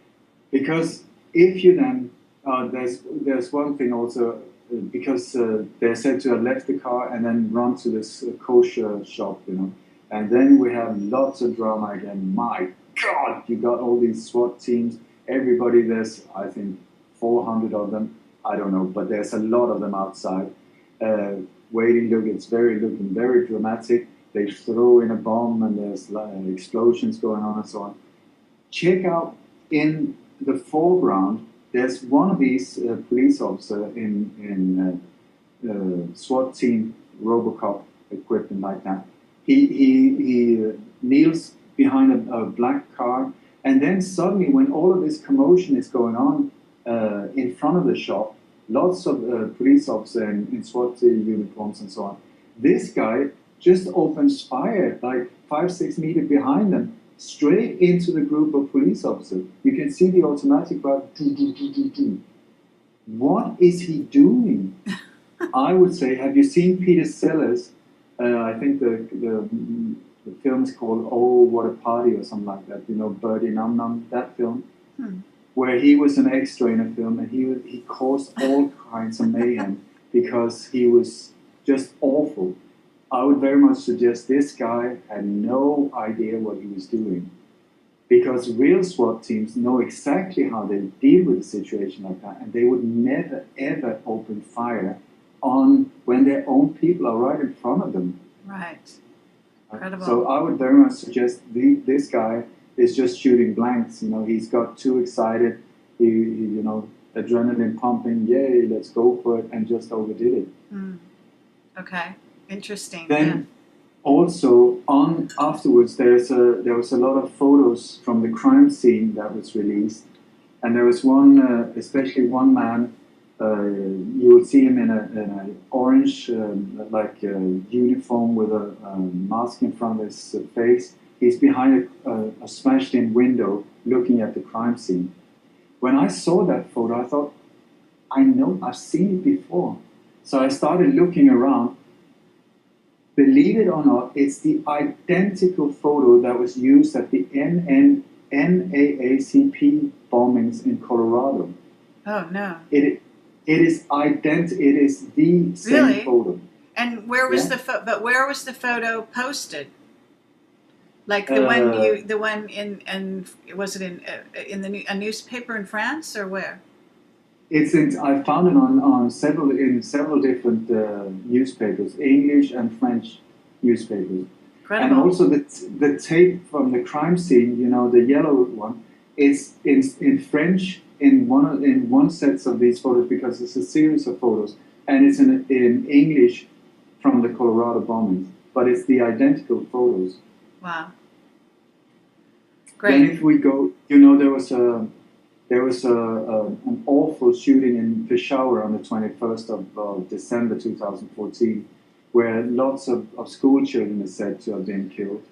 because if you then there's one thing also because they're said to have left the car and then run to this kosher shop, and then we have lots of drama again. My God, you got all these SWAT teams. Everybody, there's I think 400 of them. I don't know, but there's a lot of them outside. Uh, Waiting, look, it's looking very dramatic. They throw in a bomb and there's explosions going on and so on. Check out in the foreground. There's one of these police officers in SWAT team RoboCop equipment like that. He kneels behind a black car, and then suddenly, when all of this commotion is going on in front of the shop, lots of police officers in SWAT uniforms and so on. This guy just opens fire like 5-6 meters behind them, straight into the group of police officers. You can see the automatic rifle. What is he doing? I would say, have you seen Peter Sellers? I think the film is called "Oh, What a Party" or something like that. You know, Birdie Num Num, that film, where he was an extra in a film, and he caused all kinds of mayhem because he was just awful. I would very much suggest this guy had no idea what he was doing, because real SWAT teams know exactly how they deal with a situation like that, and they would never ever open fire on when their own people are right in front of them. right. Incredible. So I would very much suggest this guy is just shooting blanks. He's got too excited. Adrenaline pumping. Yay, let's go for it, and just overdid it. Okay. Interesting. Then also on afterwards, there was a lot of photos from the crime scene that was released, and there was one, especially one man. You would see him in an orange uniform with a mask in front of his face. He's behind a smashed-in window looking at the crime scene. When I saw that photo, I thought, I know, I've seen it before. So I started looking around. Believe it or not, it's the identical photo that was used at the NAACP bombings in Colorado. Oh no! It is It is the same Really? photo. And where was But where was the photo posted? Like the one in was it in a newspaper in France, or where? I found it on several different newspapers, English and French newspapers. Incredible. And also the tape from the crime scene, the yellow one, is in French in one set of these photos, because it's a series of photos, and it's in English from the Colorado bombings, but it's the identical photos. Wow. Great. Then if we go, there was an awful shooting in Peshawar on the 21st of December 2014, where lots of school children are said to have been killed.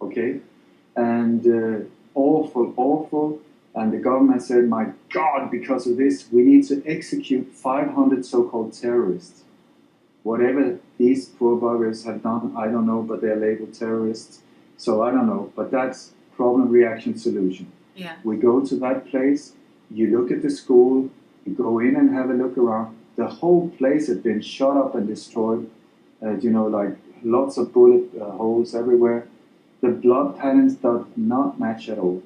Okay, and awful. And the government said, "My God, because of this, we need to execute 500 so-called terrorists." Whatever these poor buggers have done, I don't know, but they're labeled terrorists, so I don't know. But that's problem, reaction, solution. Yeah. We go to that place, you look at the school, you go in and have a look around. The whole place had been shot up and destroyed, like lots of bullet holes everywhere. The blood patterns do not match at all.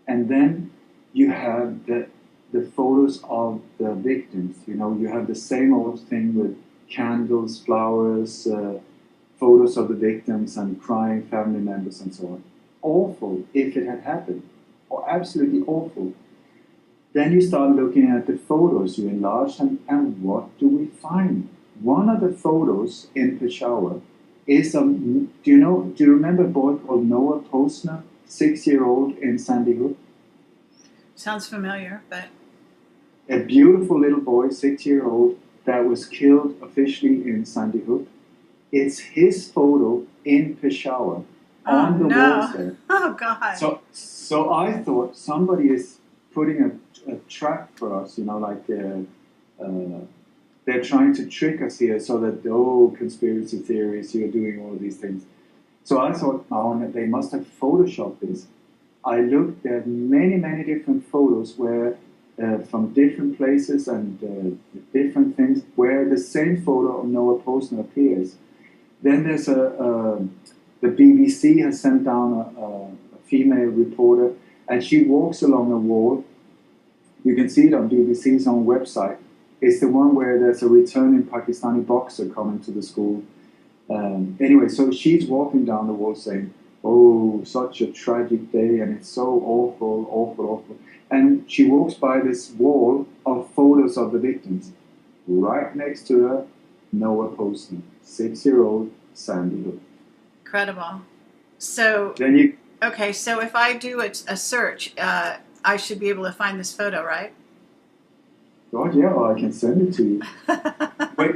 And then you have the photos of the victims. You have the same old thing with candles, flowers, photos of the victims and crying family members and so on. Awful if it had happened, or absolutely awful. Then you start looking at the photos, you enlarge them, and what do we find? one of the photos in Peshawar is do you remember a boy called Noah Posner, 6-year-old in Sandy Hook? Sounds familiar, but A beautiful little boy, 6-year-old, that was killed officially in Sandy Hook. It's his photo in Peshawar on the walls there. Oh God. So I thought somebody is putting a trap for us, like they're trying to trick us here so that, conspiracy theories, you're doing all these things. So I thought, they must have photoshopped this. I looked at many, many different photos where from different places and different things where the same photo of Noah Posner appears. Then there's the BBC has sent down a female reporter, and she walks along a wall. You can see it on BBC's own website. It's the one where there's a returning Pakistani boxer coming to the school. Anyway, so she's walking down the wall saying, "Oh, such a tragic day, and it's so awful, awful, awful." And she walks by this wall of photos of the victims. Right next to her, Noah Posner, 6-year-old, Sandy Hook. Incredible. So, okay, so if I do a search, I should be able to find this photo, right? God, yeah, well, I can send it to you.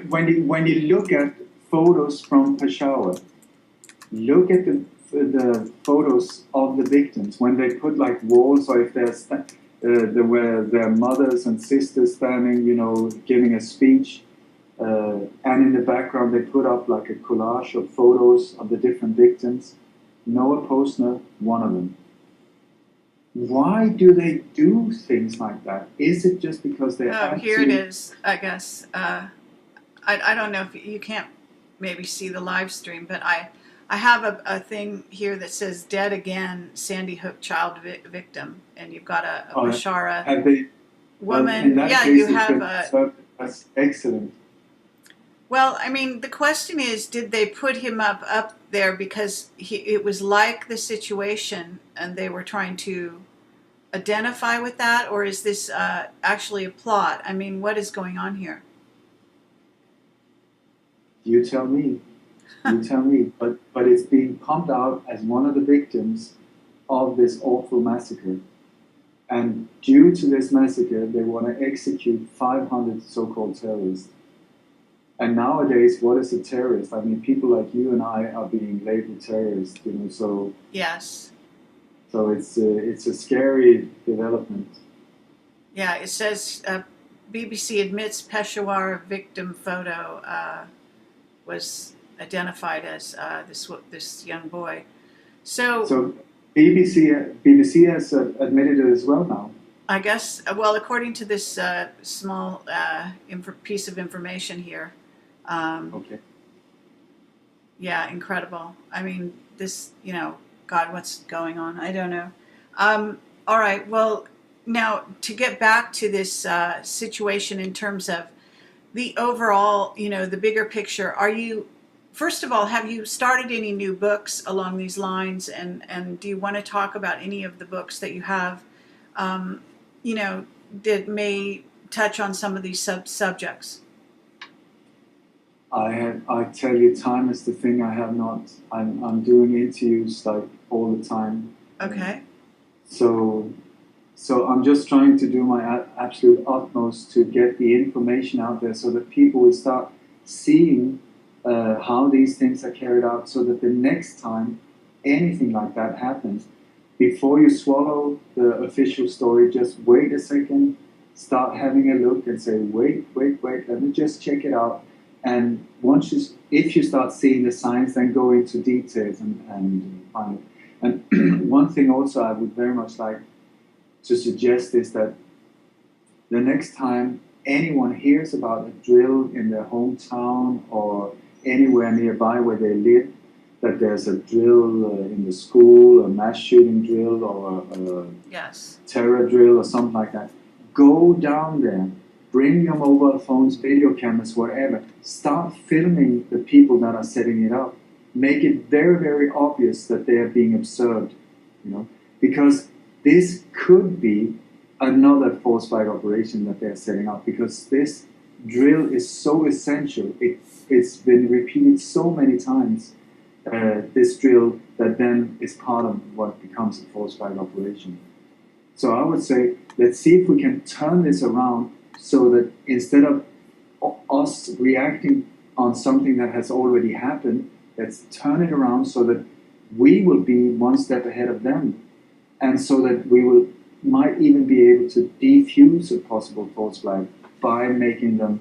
when you look at photos from Peshawar, look at the photos of the victims when they put like walls, or if there were their mothers and sisters standing, giving a speech, and in the background they put up like a collage of photos of the different victims. Noah Posner, one of them. Why do they do things like that? Is it just because they have here to? It is, I guess. I don't know if you can't maybe see the live stream, but I have a thing here that says "Dead Again, Sandy Hook Child Victim," and you've got a Bashara woman. Yeah, you have that's excellent. Well, I mean, the question is, did they put him up there because it was like the situation and they were trying to identify with that, or is this actually a plot? I mean, what is going on here? You tell me. You tell me. But it's being pumped out as one of the victims of this awful massacre. And due to this massacre, they want to execute 500 so-called terrorists. And nowadays, what is a terrorist? I mean, people like you and I are being labeled terrorists, so... Yes. So it's a scary development. Yeah, it says BBC admits Peshawar victim photo was identified as this young boy. So BBC has admitted it as well now. I guess, well, according to this small piece of information here. Okay. Yeah, incredible. I mean, this, God, what's going on? I don't know. All right, well, now to get back to this situation in terms of the overall, the bigger picture, first of all, have you started any new books along these lines? And do you want to talk about any of the books that you have, that may touch on some of these subjects? I tell you, time is the thing I have not. I'm doing interviews like all the time. Okay. So I'm just trying to do my absolute utmost to get the information out there so that people will start seeing how these things are carried out, so that the next time anything like that happens, before you swallow the official story, just wait a second, start having a look and say, wait, let me just check it out. And if you start seeing the signs, then go into details and find it. And one thing also I would very much like to suggest is that the next time anyone hears about a drill in their hometown or anywhere nearby where they live, that there's a drill in the school, a mass shooting drill, or a terror drill or something like that, go down there. Bring your mobile phones, video cameras, whatever. Start filming the people that are setting it up. Make it very, very obvious that they are being observed, because this could be another false flag operation that they're setting up, because this drill is so essential. It's been repeated so many times, this drill, that then is part of what becomes a false flag operation. So I would say, let's see if we can turn this around so that instead of us reacting on something that has already happened, let's turn it around so that we will be one step ahead of them, and so that we might even be able to defuse a possible false flag by making them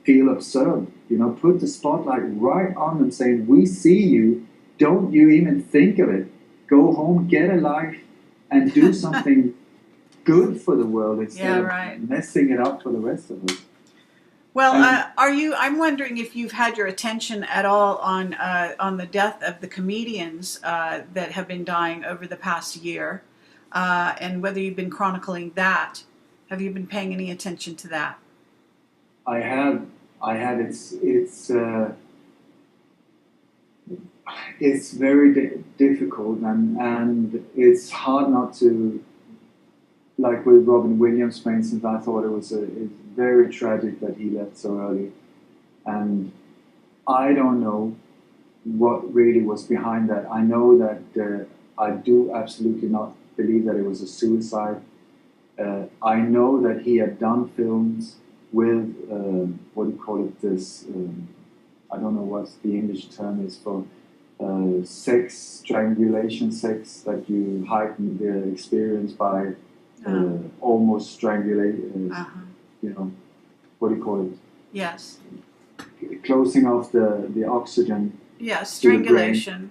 feel absurd. You know, put the spotlight right on them, saying, "We see you. Don't you even think of it. Go home, get a life, and do something good for the world instead of messing it up for the rest of us." Well, I'm wondering if you've had your attention at all on the death of the comedians that have been dying over the past year, and whether you've been chronicling that. Have you been paying any attention to that? I have. It's very difficult, and it's hard not to. Like with Robin Williams, for instance, I thought it was it's very tragic that he left so early. And I don't know what really was behind that. I know that I do absolutely not believe that it was a suicide. I know that he had done films with, what do you call it, this, I don't know what the English term is for sex, strangulation sex, that you heighten the experience by almost strangulate, you know, what do you call it? Yes. Closing off the oxygen. Yes, strangulation.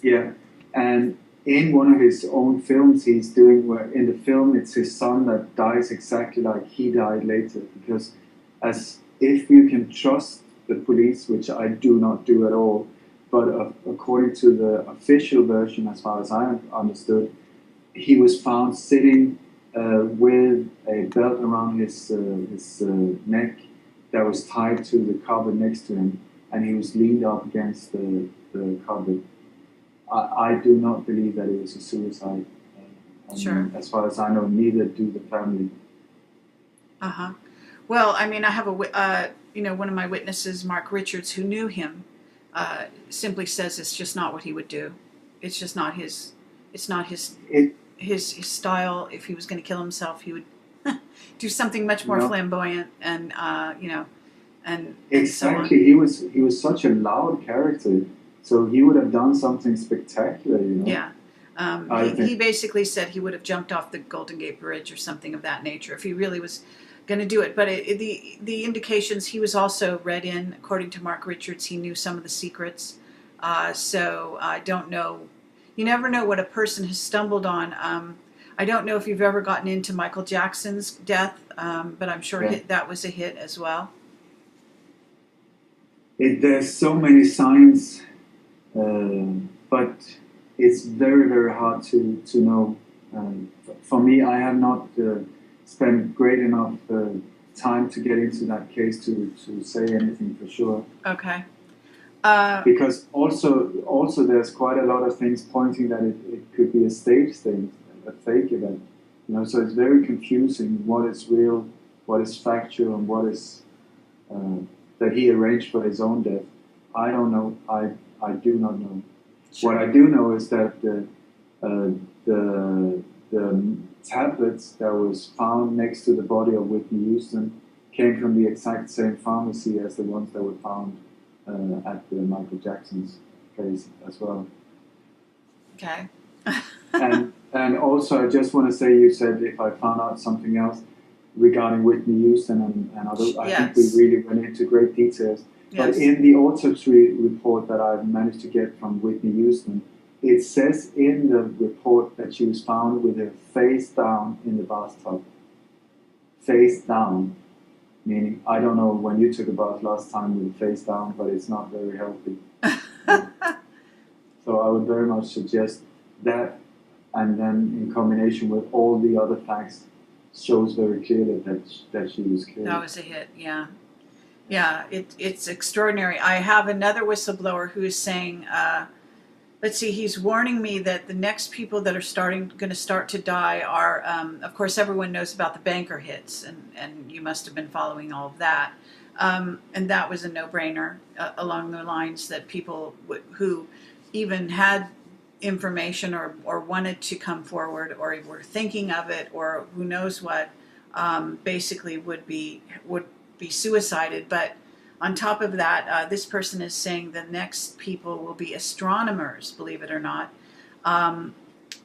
Yeah, and in one of his own films, he's doing where in the film it's his son that dies exactly like he died later, because as if you can trust the police, which I do not do at all, but according to the official version, as far as I understood, he was found sitting with a belt around his neck that was tied to the cupboard next to him, and he was leaned up against the cupboard. I do not believe that it was a suicide. Sure. As far as I know, neither do the family. Well, I mean, I have one of my witnesses, Mark Richards, who knew him, simply says it's just not what he would do. It's just not his. It's not his style. If he was going to kill himself, he would do something much more flamboyant and and exactly. So on. He was such a loud character, so he would have done something spectacular. You know. Yeah. He basically said he would have jumped off the Golden Gate Bridge or something of that nature if he really was going to do it. But the indications, he was also read in, according to Mark Richards, he knew some of the secrets. So I don't know. You never know what a person has stumbled on. I don't know if you've ever gotten into Michael Jackson's death, but I'm sure that was a hit as well. There's so many signs, but it's very, very hard to know. For me, I have not spent great enough time to get into that case to say anything for sure. Okay. Because also there's quite a lot of things pointing that it could be a staged thing, a fake event. You know, so it's very confusing what is real, what is factual, and what is that he arranged for his own death. I don't know. I do not know. Sure. What I do know is that the tablets that was found next to the body of Whitney Houston came from the exact same pharmacy as the ones that were found at the Michael Jackson's place as well. Okay. and also, I just want to say, you said if I found out something else regarding Whitney Houston and others, I think we really went into great details. But in the autopsy report that I've managed to get from Whitney Houston, it says in the report that she was found with her face down in the bathtub. Face down. Meaning, I don't know when you took a bath last time with the face down, but it's not very healthy. So I would very much suggest that, and then in combination with all the other facts, shows very clearly that she was killed. That was a hit, yeah. Yeah, it's extraordinary. I have another whistleblower who is saying let's see, he's warning me that the next people that are going to start to die are, of course, everyone knows about the banker hits, and you must have been following all of that. And that was a no-brainer along the lines that people who even had information or wanted to come forward or were thinking of it or who knows what, basically would be suicided. But on top of that, this person is saying the next people will be astronomers, believe it or not. And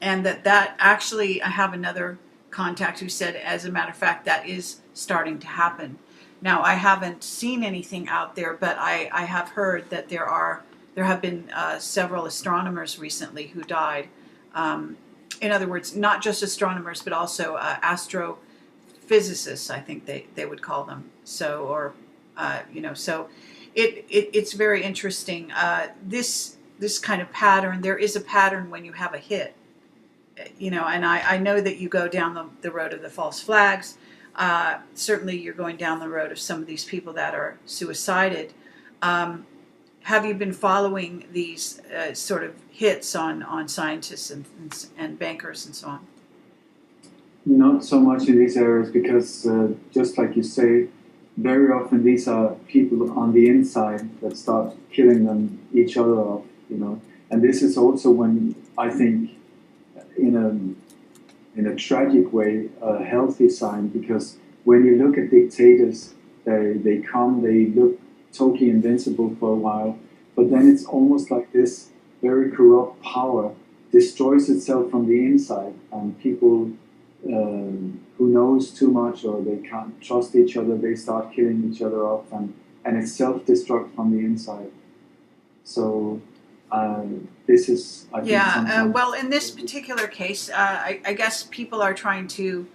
that actually, I have another contact who said, as a matter of fact, that is starting to happen. Now, I haven't seen anything out there, but I have heard that there have been several astronomers recently who died. In other words, not just astronomers, but also astrophysicists, I think they would call them. So, or so it's very interesting. This kind of pattern, there is a pattern when you have a hit, and I know that you go down the road of the false flags. Certainly you're going down the road of some of these people that are suicided. Have you been following these sort of hits on scientists and bankers and so on? Not so much in these areas because, just like you say, very often these are people on the inside that start killing each other off, And this is also when I think, in a tragic way, a healthy sign, because when you look at dictators, they look totally invincible for a while, but then it's almost like this very corrupt power destroys itself from the inside, and people who knows too much or they can't trust each other, they start killing each other off, and it's self-destruct from the inside. So this is, I think, well, in this particular case, I guess people are trying to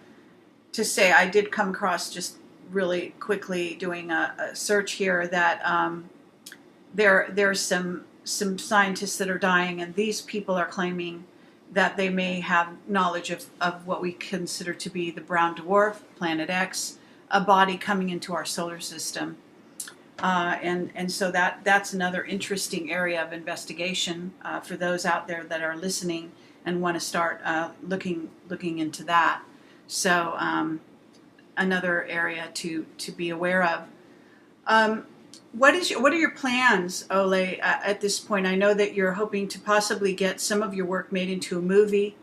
say, I did come across just really quickly doing a search here that there's some scientists that are dying, and these people are claiming that they may have knowledge of what we consider to be the brown dwarf, Planet X, a body coming into our solar system. And so that's another interesting area of investigation for those out there that are listening and want to start looking into that. So another area to be aware of. What are your plans, Ole, at this point? I know that you're hoping to possibly get some of your work made into a movie.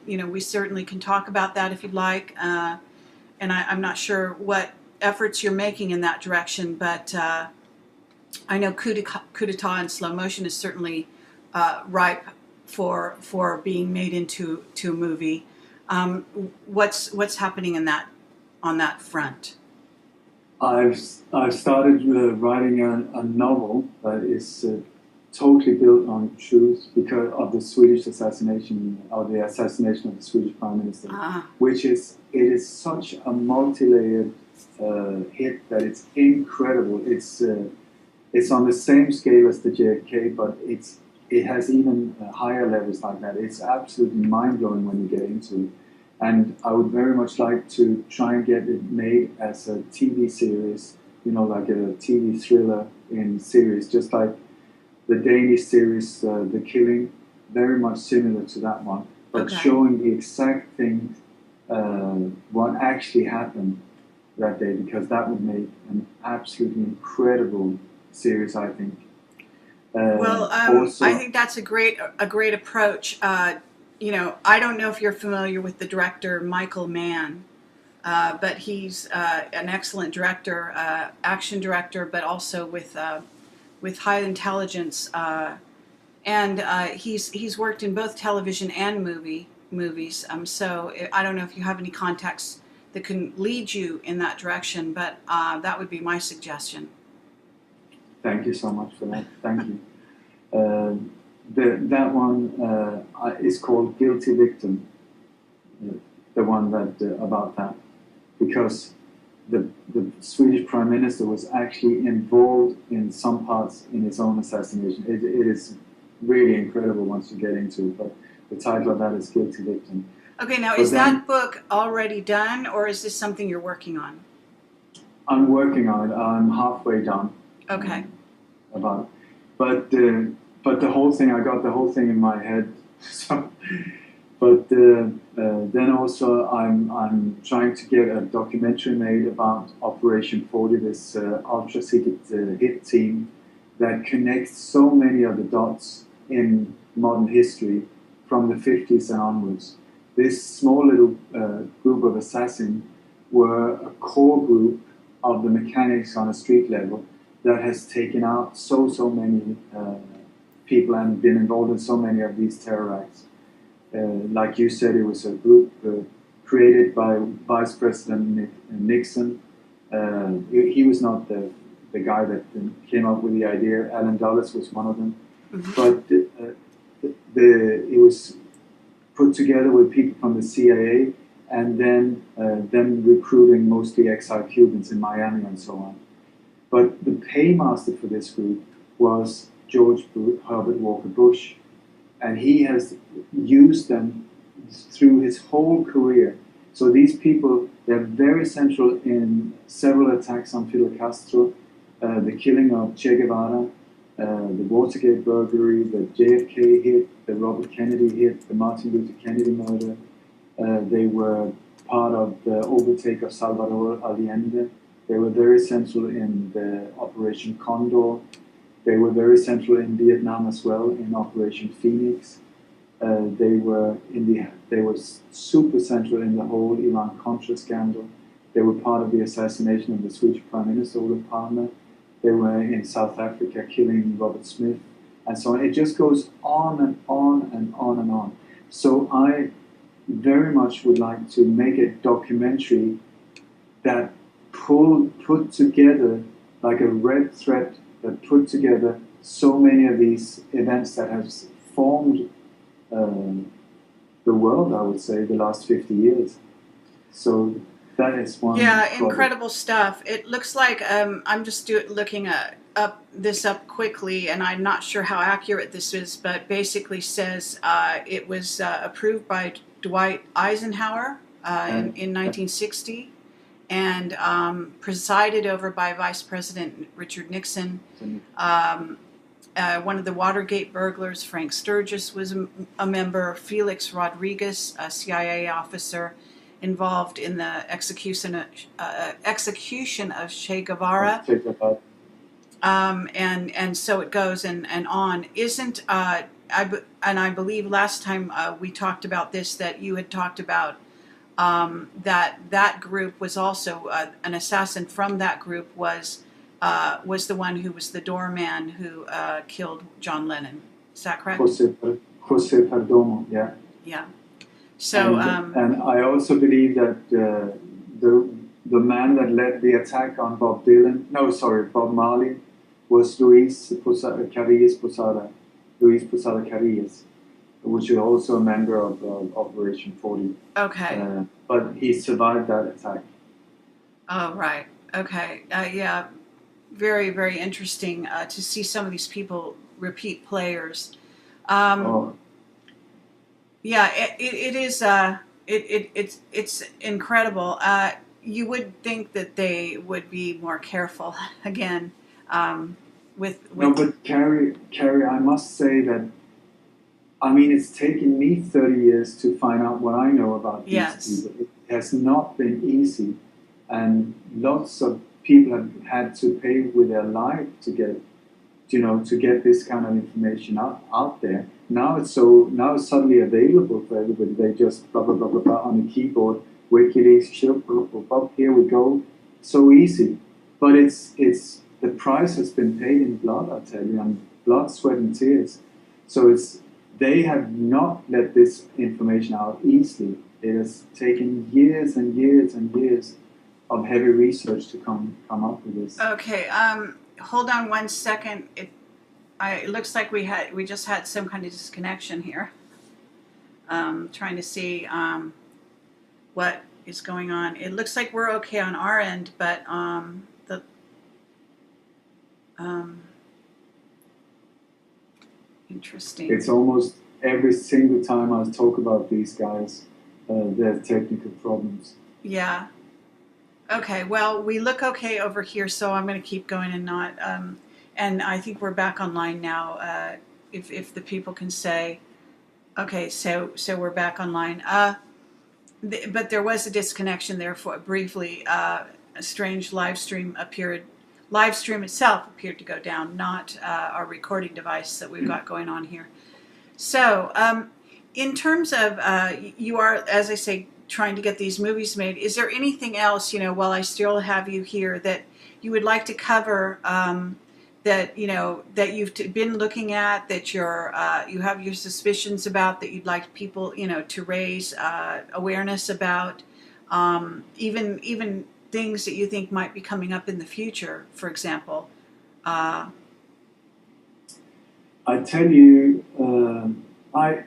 We certainly can talk about that if you'd like. And I'm not sure what efforts you're making in that direction, but I know coup d'etat in slow motion is certainly ripe for being made into a movie. What's happening on that front? I've started writing a novel that is totally built on truth because of the Swedish assassination, or the assassination of the Swedish Prime Minister, which it is such a multi-layered hit that it's incredible. It's on the same scale as the JFK, but it has even higher levels like that. It's absolutely mind-blowing when you get into it. And I would very much like to try and get it made as a TV series, like a TV thriller in series, just like the Danish series, The Killing, very much similar to that one, but showing the exact thing, what actually happened that day, because that would make an absolutely incredible series, I think. I think that's a great approach. I don't know if you're familiar with the director Michael Mann, but he's an excellent director, action director, but also with high intelligence, and he's worked in both television and movies. So I don't know if you have any contacts that can lead you in that direction, but that would be my suggestion. Thank you so much for that. Thank you. That one is called Guilty Victim, the one that about that, because the Swedish Prime Minister was actually involved in some parts in his own assassination. It is really incredible once you get into it, but the title of that is Guilty Victim. Okay, now is that book already done, or is this something you're working on? I'm working on it. I'm halfway done. Okay. But but the whole thing, I got the whole thing in my head. So, but then also I'm trying to get a documentary made about Operation 40, this ultra-secret hit team that connects so many of the dots in modern history from the 50s and onwards. This small little group of assassins were a core group of the mechanics on a street level that has taken out so many people and been involved in so many of these terror acts. Like you said, it was a group created by Vice President Nixon. He was not the guy that came up with the idea. Alan Dulles was one of them. But it was put together with people from the CIA, and then recruiting mostly exiled Cubans in Miami and so on. But the paymaster for this group was George Herbert Walker Bush, and he has used them through his whole career. So these people, they're very central in several attacks on Fidel Castro, the killing of Che Guevara, the Watergate burglary, the JFK hit, the Robert Kennedy hit, the Martin Luther Kennedy murder. They were part of the overtake of Salvador Allende. They were very central in the Operation Condor. They were very central in Vietnam as well, in Operation Phoenix. They were super central in the whole Iran-Contra scandal. They were part of the assassination of the Swedish Prime Minister Olof Palme. They were in South Africa killing Robert Smith, and so on. It just goes on and on and on and on. So I very much would like to make a documentary that put together like a red thread that put together so many of these events that have formed the world, I would say, the last 50 years. So that is one. Yeah, project. incredible stuff. It looks like I'm just looking up quickly, and I'm not sure how accurate this is, but basically says it was approved by Dwight Eisenhower in 1960, and presided over by Vice President Richard Nixon. One of the Watergate burglars, Frank Sturgis, was a member. Felix Rodriguez, a CIA officer, involved in the execution of Che Guevara. And so it goes and on. Isn't I believe last time we talked about this, that you had talked about that group was also an assassin from that group was the one who was the doorman who killed John Lennon. Is that correct? Jose Perdomo, yeah. Yeah. So and I also believe that the man that led the attack on Bob Marley was Luis Posada Carillas, which is also a member of Operation 40. Okay. But he survived that attack. Oh, right. Okay. Yeah. Very, very interesting to see some of these people repeat players. Yeah, it is. It's incredible. You would think that they would be more careful again. With No, but Carrie, I must say that. I mean, it's taken me 30 years to find out what I know about these people. It has not been easy, and lots of people have had to pay with their life to get this kind of information out there. Now it's suddenly available for everybody. They just blah blah blah blah, blah on the keyboard. WikiLeaks, here we go. So easy, but it's the price has been paid in blood. I tell you, and blood, sweat, and tears. So they have not let this information out easily. It has taken years and years and years of heavy research to come up with this. Okay, hold on one second. It looks like we just had some kind of disconnection here. Trying to see what is going on. It looks like we're okay on our end, but interesting. It's almost every single time I talk about these guys, there are technical problems. Yeah. Okay, well, we look okay over here, so I'm going to keep going and not... and I think we're back online now. if the people can say, okay, so we're back online. But there was a disconnection there for briefly. A strange live stream appeared. Live stream itself appeared to go down, not our recording device that we've got going on here. So, in terms of you are, as I say, trying to get these movies made. Is there anything else, while I still have you here, that you would like to cover? That that you've been looking at, that you have your suspicions about, that you'd like people to raise awareness about, even things that you think might be coming up in the future, for example. I tell you, I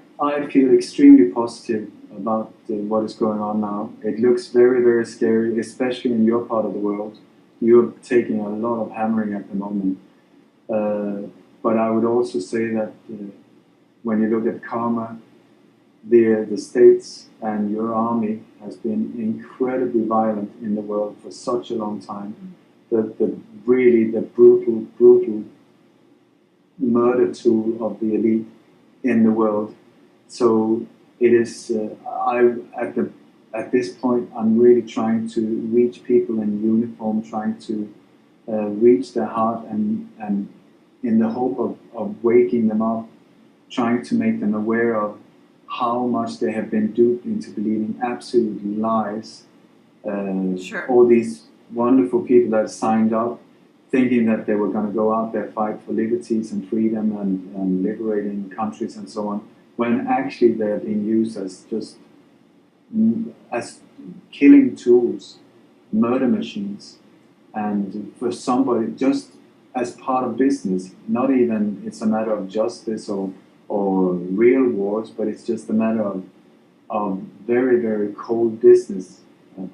feel extremely positive about what is going on now. It looks very, very scary, especially in your part of the world. You're taking a lot of hammering at the moment. But I would also say that when you look at karma, the states and your army has been incredibly violent in the world for such a long time. The brutal murder tool of the elite in the world. So it is. At this point, I'm really trying to reach people in uniform, trying to reach their heart, and in the hope of waking them up, trying to make them aware of how much they have been duped into believing absolute lies. Sure. All these wonderful people that signed up thinking that they were going to go out there, fight for liberties and freedom and liberating countries and so on, when actually they're being used as just as killing tools, murder machines, and for somebody just as part of business. Not even it's a matter of justice or real wars, but it's just a matter of very, very cold business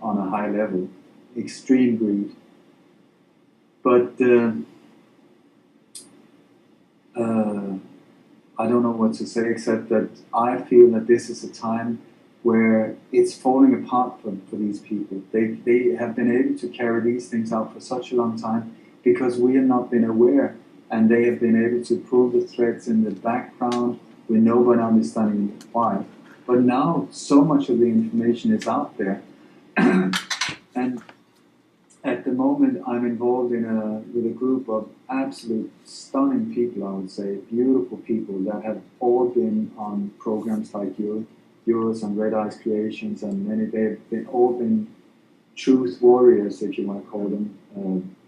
on a high level, extreme greed. But I don't know what to say except that I feel that this is a time where it's falling apart for these people. They have been able to carry these things out for such a long time because we have not been aware, and they have been able to pull the threads in the background with nobody understanding why. But now so much of the information is out there, and at the moment I'm involved with a group of absolute stunning people, I would say, beautiful people that have all been on programs like yours and Red Eyes Creations, and many they've all been truth warriors, if you want to call them,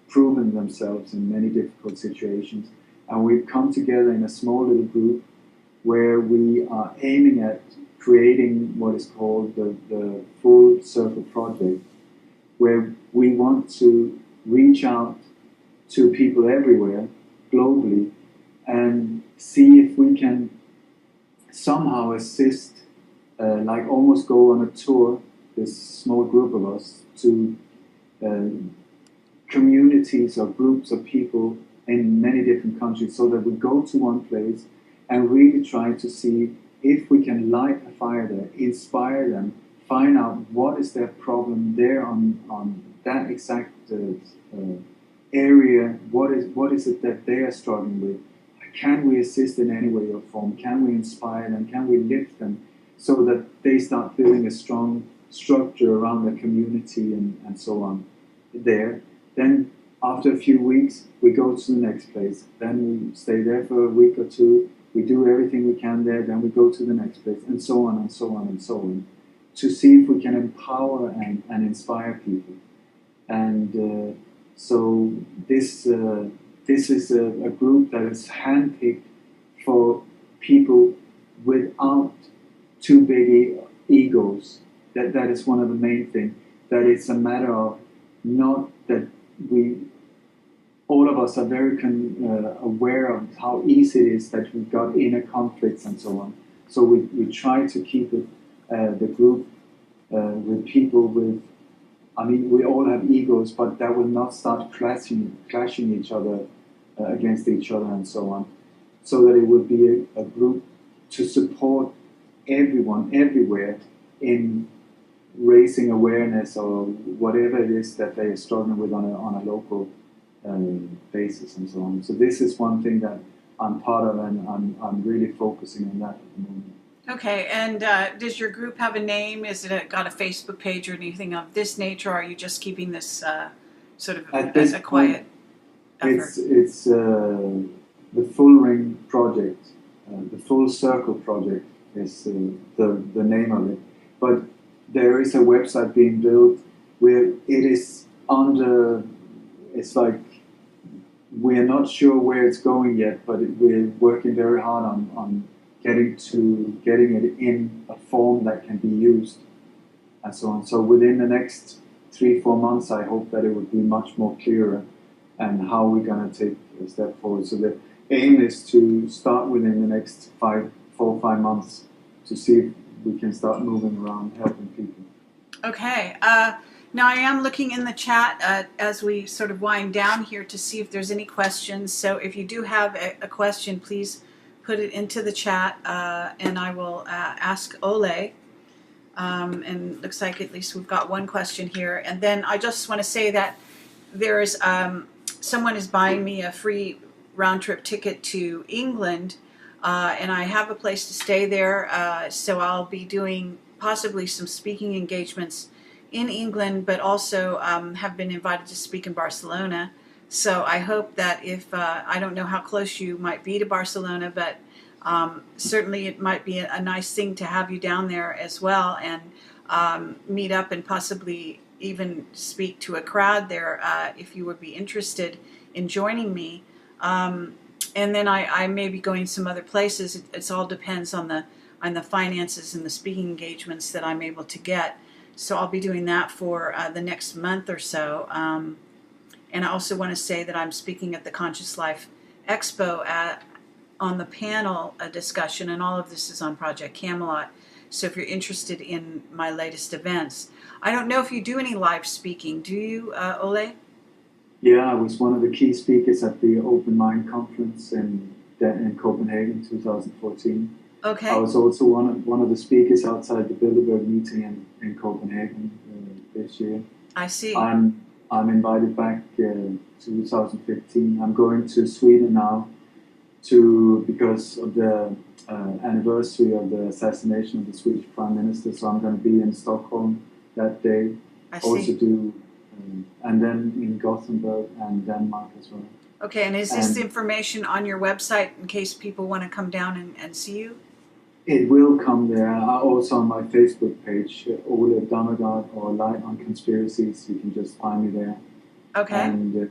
proven themselves in many difficult situations. And we've come together in a small little group where we are aiming at creating what is called the Full Circle Project, where we want to reach out to people everywhere, globally, and see if we can somehow assist, like almost go on a tour, this small group of us, to communities or groups of people in many different countries, so that we go to one place and really try to see if we can light a fire there, inspire them, find out what is their problem there on that exact area, what is it that they are struggling with. Can we assist in any way or form? Can we inspire them? Can we lift them so that they start building a strong structure around the community and so on there? Then after a few weeks, we go to the next place. Then we stay there for a week or two. We do everything we can there. Then we go to the next place, and so on and so on and so on, to see if we can empower and inspire people. And so this is a group that is handpicked for people without too big egos. That is one of the main things. That it's a matter of not that all of us are very aware of how easy it is that we've got inner conflicts and so on. So we try to keep it, the group with people with, I mean, we all have egos, but that will not start clashing each other against each other and so on. So that it would be a group to support everyone everywhere in raising awareness or whatever it is that they are struggling with on a local basis and so on. So this is one thing that I'm part of, and I'm really focusing on that at the moment. Okay, and does your group have a name? Is it got a Facebook page or anything of this nature, or are you just keeping this sort of At this a quiet point, effort? it's the Full Ring project, the Full Circle project is the name of it. But there is a website being built where it is under. It's like we're not sure where it's going yet, but we're working very hard on getting it in a form that can be used and so on. So within the next 3-4 months, I hope that it would be much more clearer and how we're going to take a step forward. So the aim is to start within the next 4 or 5 months to see if we can start moving around helping people. Okay. Now I am looking in the chat as we sort of wind down here to see if there's any questions. So if you do have a question, please put it into the chat, and I will ask Ole. And looks like at least we've got one question here. And then I just want to say that there is someone is buying me a free round-trip ticket to England, and I have a place to stay there. So I'll be doing possibly some speaking engagements in England, but also have been invited to speak in Barcelona. So I hope that if, I don't know how close you might be to Barcelona, but certainly it might be a nice thing to have you down there as well, and meet up and possibly even speak to a crowd there if you would be interested in joining me. And then I may be going some other places. It all depends on the finances and the speaking engagements that I'm able to get. So I'll be doing that for the next month or so. And I also want to say that I'm speaking at the Conscious Life Expo on the panel discussion, and all of this is on Project Camelot. So if you're interested in my latest events, I don't know if you do any live speaking. Do you, Ole? Yeah, I was one of the key speakers at the Open Mind Conference in Copenhagen 2014. Okay. I was also one of the speakers outside the Bilderberg meeting in Copenhagen this year. I see. I'm invited back 2015. I'm going to Sweden now because of the anniversary of the assassination of the Swedish Prime Minister. So I'm going to be in Stockholm that day. I see. Also do, and then in Gothenburg and Denmark as well. Okay, and is this information on your website in case people want to come down and see you? It will come there. Also on my Facebook page, Ole Dammegard or Light on Conspiracies. You can just find me there. Okay. And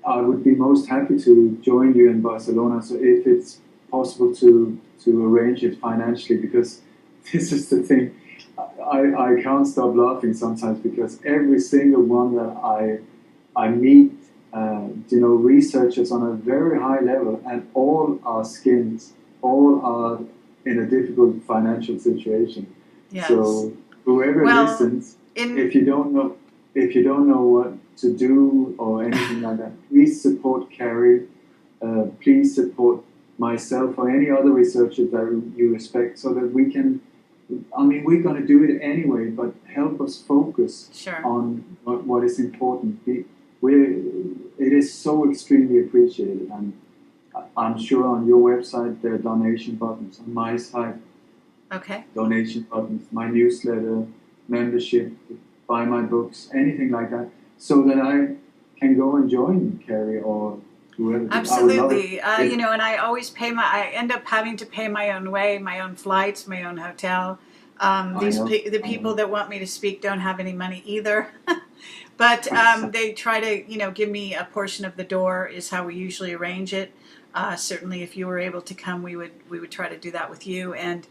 I would be most happy to join you in Barcelona. So if it's possible to arrange it financially, because this is the thing, I can't stop laughing sometimes because every single one that I meet, researchers on a very high level, and all are skins, all are in a difficult financial situation. Yes. So whoever listens, if you don't know what to do or anything like that, please support Carrie. Please support myself or any other researcher that you respect, so that we can. I mean, we're going to do it anyway, but help us focus on what is important. It is so extremely appreciated, and I'm sure on your website there are donation buttons. On my site, donation buttons, my newsletter, membership, buy my books, anything like that, so that I can go and join Carrie or whoever. Absolutely. And I always I end up having to pay my own way, my own flights, my own hotel. The people that want me to speak don't have any money either. But they try to, give me a portion of the door is how we usually arrange it. Certainly, if you were able to come, we would try to do that with you. And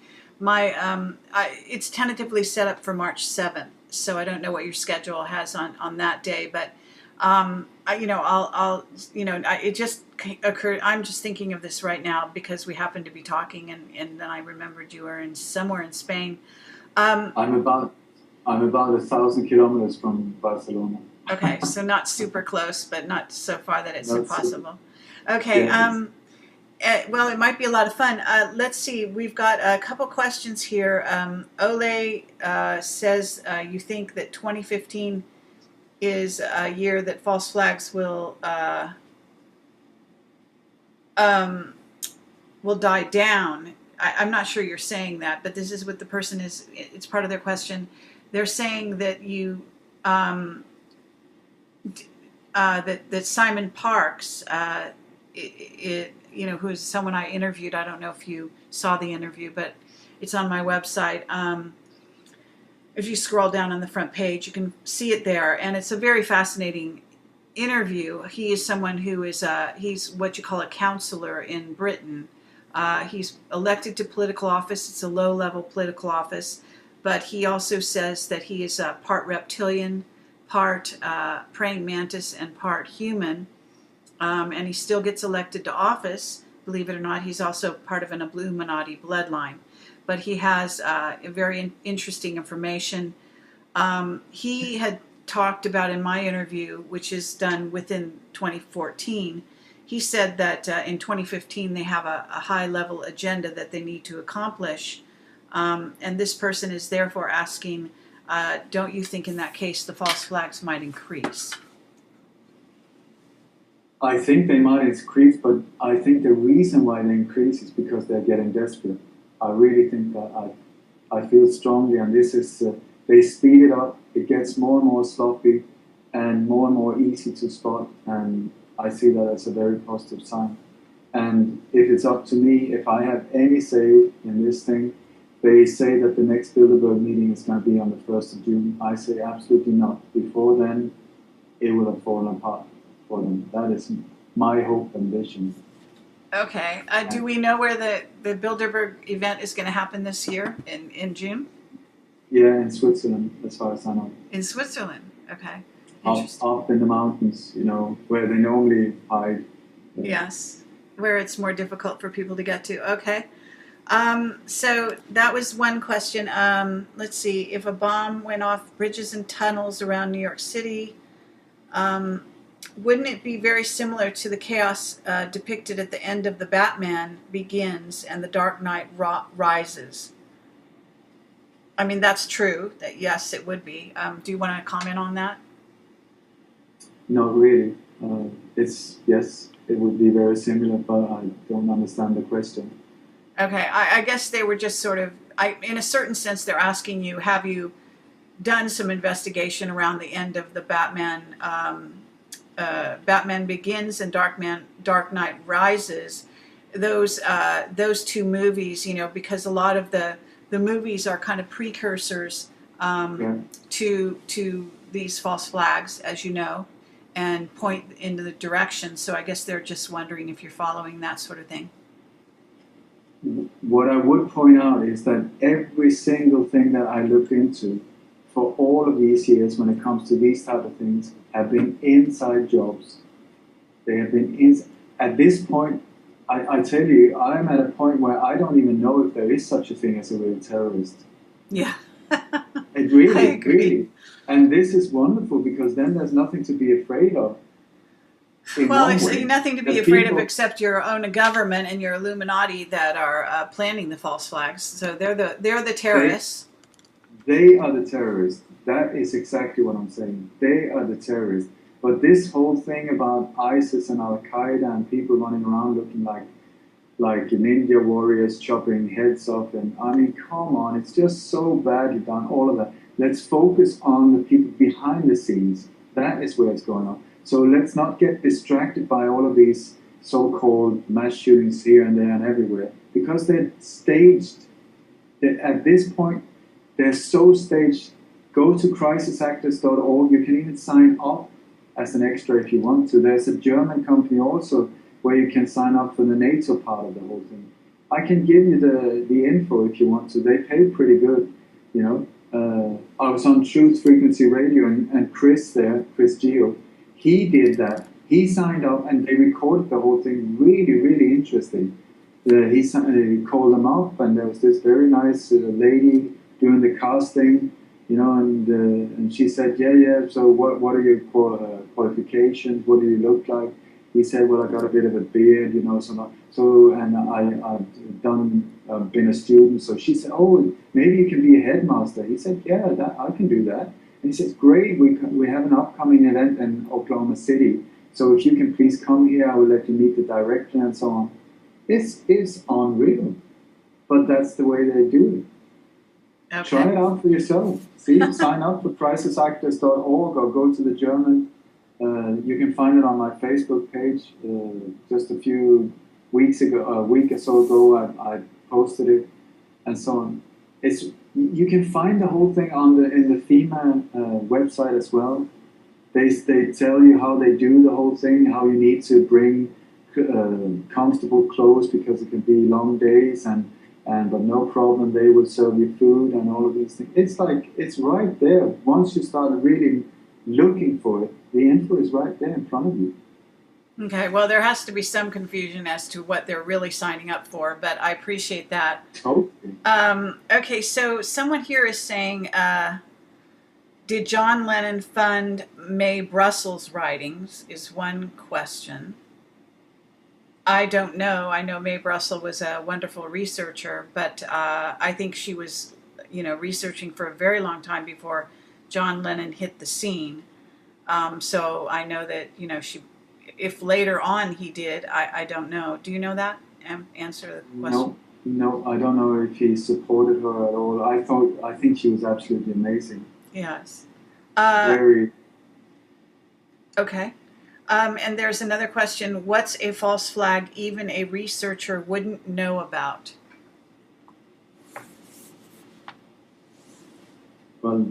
it's tentatively set up for March 7th, so I don't know what your schedule has on that day. But it just occurred. I'm just thinking of this right now because we happen to be talking, and then I remembered you were somewhere in Spain. I'm about 1,000 kilometers from Barcelona. Okay, so not super close, but not so far that it's impossible. Okay, well, it might be a lot of fun. Let's see, we've got a couple questions here. Ole says you think that 2015 is a year that false flags will will die down. I'm not sure you're saying that, but this is what the person is. It's part of their question. They're saying that you that Simon Parks, who is someone I interviewed. I don't know if you saw the interview, but it's on my website. If you scroll down on the front page, you can see it there, and it's a very fascinating interview. He is someone who is he's what you call a counselor in Britain. He's elected to political office. It's a low-level political office, but he also says that he is part reptilian, part praying mantis, and part human, and he still gets elected to office. Believe it or not, he's also part of an Illuminati bloodline. But he has very interesting information. He had talked about in my interview, which is done within 2014, he said that in 2015 they have a high-level agenda that they need to accomplish. And this person is therefore asking, don't you think in that case the false flags might increase? I think they might increase, but I think the reason why they increase is because they're getting desperate. I really think that. I feel strongly, and this is, they speed it up, it gets more and more sloppy and more easy to spot, and I see that as a very positive sign. And if it's up to me, if I have any say in this thing, they say that the next Bilderberg meeting is going to be on the 1st of June. I say absolutely not. Before then, it will have fallen apart for them. That is my hope and vision. Okay. Do we know where the Bilderberg event is going to happen this year in June? Yeah, in Switzerland, as far as I know. In Switzerland. Okay. Up in the mountains, where they normally hide. Yes, where it's more difficult for people to get to. Okay. So that was one question. Let's see. If a bomb went off bridges and tunnels around New York City, wouldn't it be very similar to the chaos depicted at the end of the Batman Begins and the Dark Knight Rises? I mean, that's true. That yes, it would be. Do you want to comment on that? Not really. Yes, it would be very similar, but I don't understand the question. Okay, I guess they were just sort of, in a certain sense, they're asking you, have you done some investigation around the end of the Batman Begins and Dark Knight Rises? Those two movies, because a lot of the movies are kind of precursors to these false flags, as you know, and point into the direction. So I guess they're just wondering if you're following that sort of thing. What I would point out is that every single thing that I looked into for all of these years when it comes to these type of things have been inside jobs. They have been at this point, I tell you, I'm at a point where I don't even know if there is such a thing as a real terrorist. Yeah. It really, I agree. really. And this is wonderful because then there's nothing to be afraid of. Well, nothing to be afraid of except your own government and your Illuminati that are planning the false flags. So they're the terrorists. They are the terrorists. That is exactly what I'm saying. They are the terrorists. But this whole thing about ISIS and Al Qaeda and people running around looking like ninja warriors chopping heads off, and I mean, come on, it's just so badly done. All of that. Let's focus on the people behind the scenes. That is where it's going on. So let's not get distracted by all of these so-called mass shootings here and there and everywhere, because they're staged. At this point, they're so staged. Go to crisisactors.org. You can even sign up as an extra if you want to. There's a German company also where you can sign up for the NATO part of the whole thing. I can give you the info if you want to. They pay pretty good, I was on Truth Frequency Radio and Chris Geo, he did that. He signed up and they recorded the whole thing. Really, really interesting. He called them up and there was this very nice lady doing the casting, and she said, yeah, so what are your qualifications? What do you look like? He said, well, I got a bit of a beard, and I've been a student. So she said, oh, maybe you can be a headmaster. He said, yeah, I can do that. And he says, great, we have an upcoming event in Oklahoma City. So if you can please come here, I will let you meet the director and so on. It's unreal, but that's the way they do it. Okay. Try it out for yourself. See, sign up for crisisactors.org or go to the German. You can find it on my Facebook page. Just a few weeks ago, a week or so ago, I posted it, and so on. You can find the whole thing in the FEMA website as well. They tell you how they do the whole thing, how you need to bring comfortable clothes because it can be long days, but no problem, they will serve you food and all of these things. It's right there. Once you start really looking for it, the info is right there in front of you. Okay, well, there has to be some confusion as to what they're really signing up for, but I appreciate that. Totally. Okay, so someone here is saying, did John Lennon fund May Brussels' writings, is one question. I don't know. I know May Brussels was a wonderful researcher, but I think she was, researching for a very long time before John Lennon hit the scene. So I know that, if later on he did, I don't know. Do you know that? Answer the question. No, I don't know if he supported her at all. I think she was absolutely amazing. Yes. Very. Okay. And there's another question. What's a false flag even a researcher wouldn't know about? Well,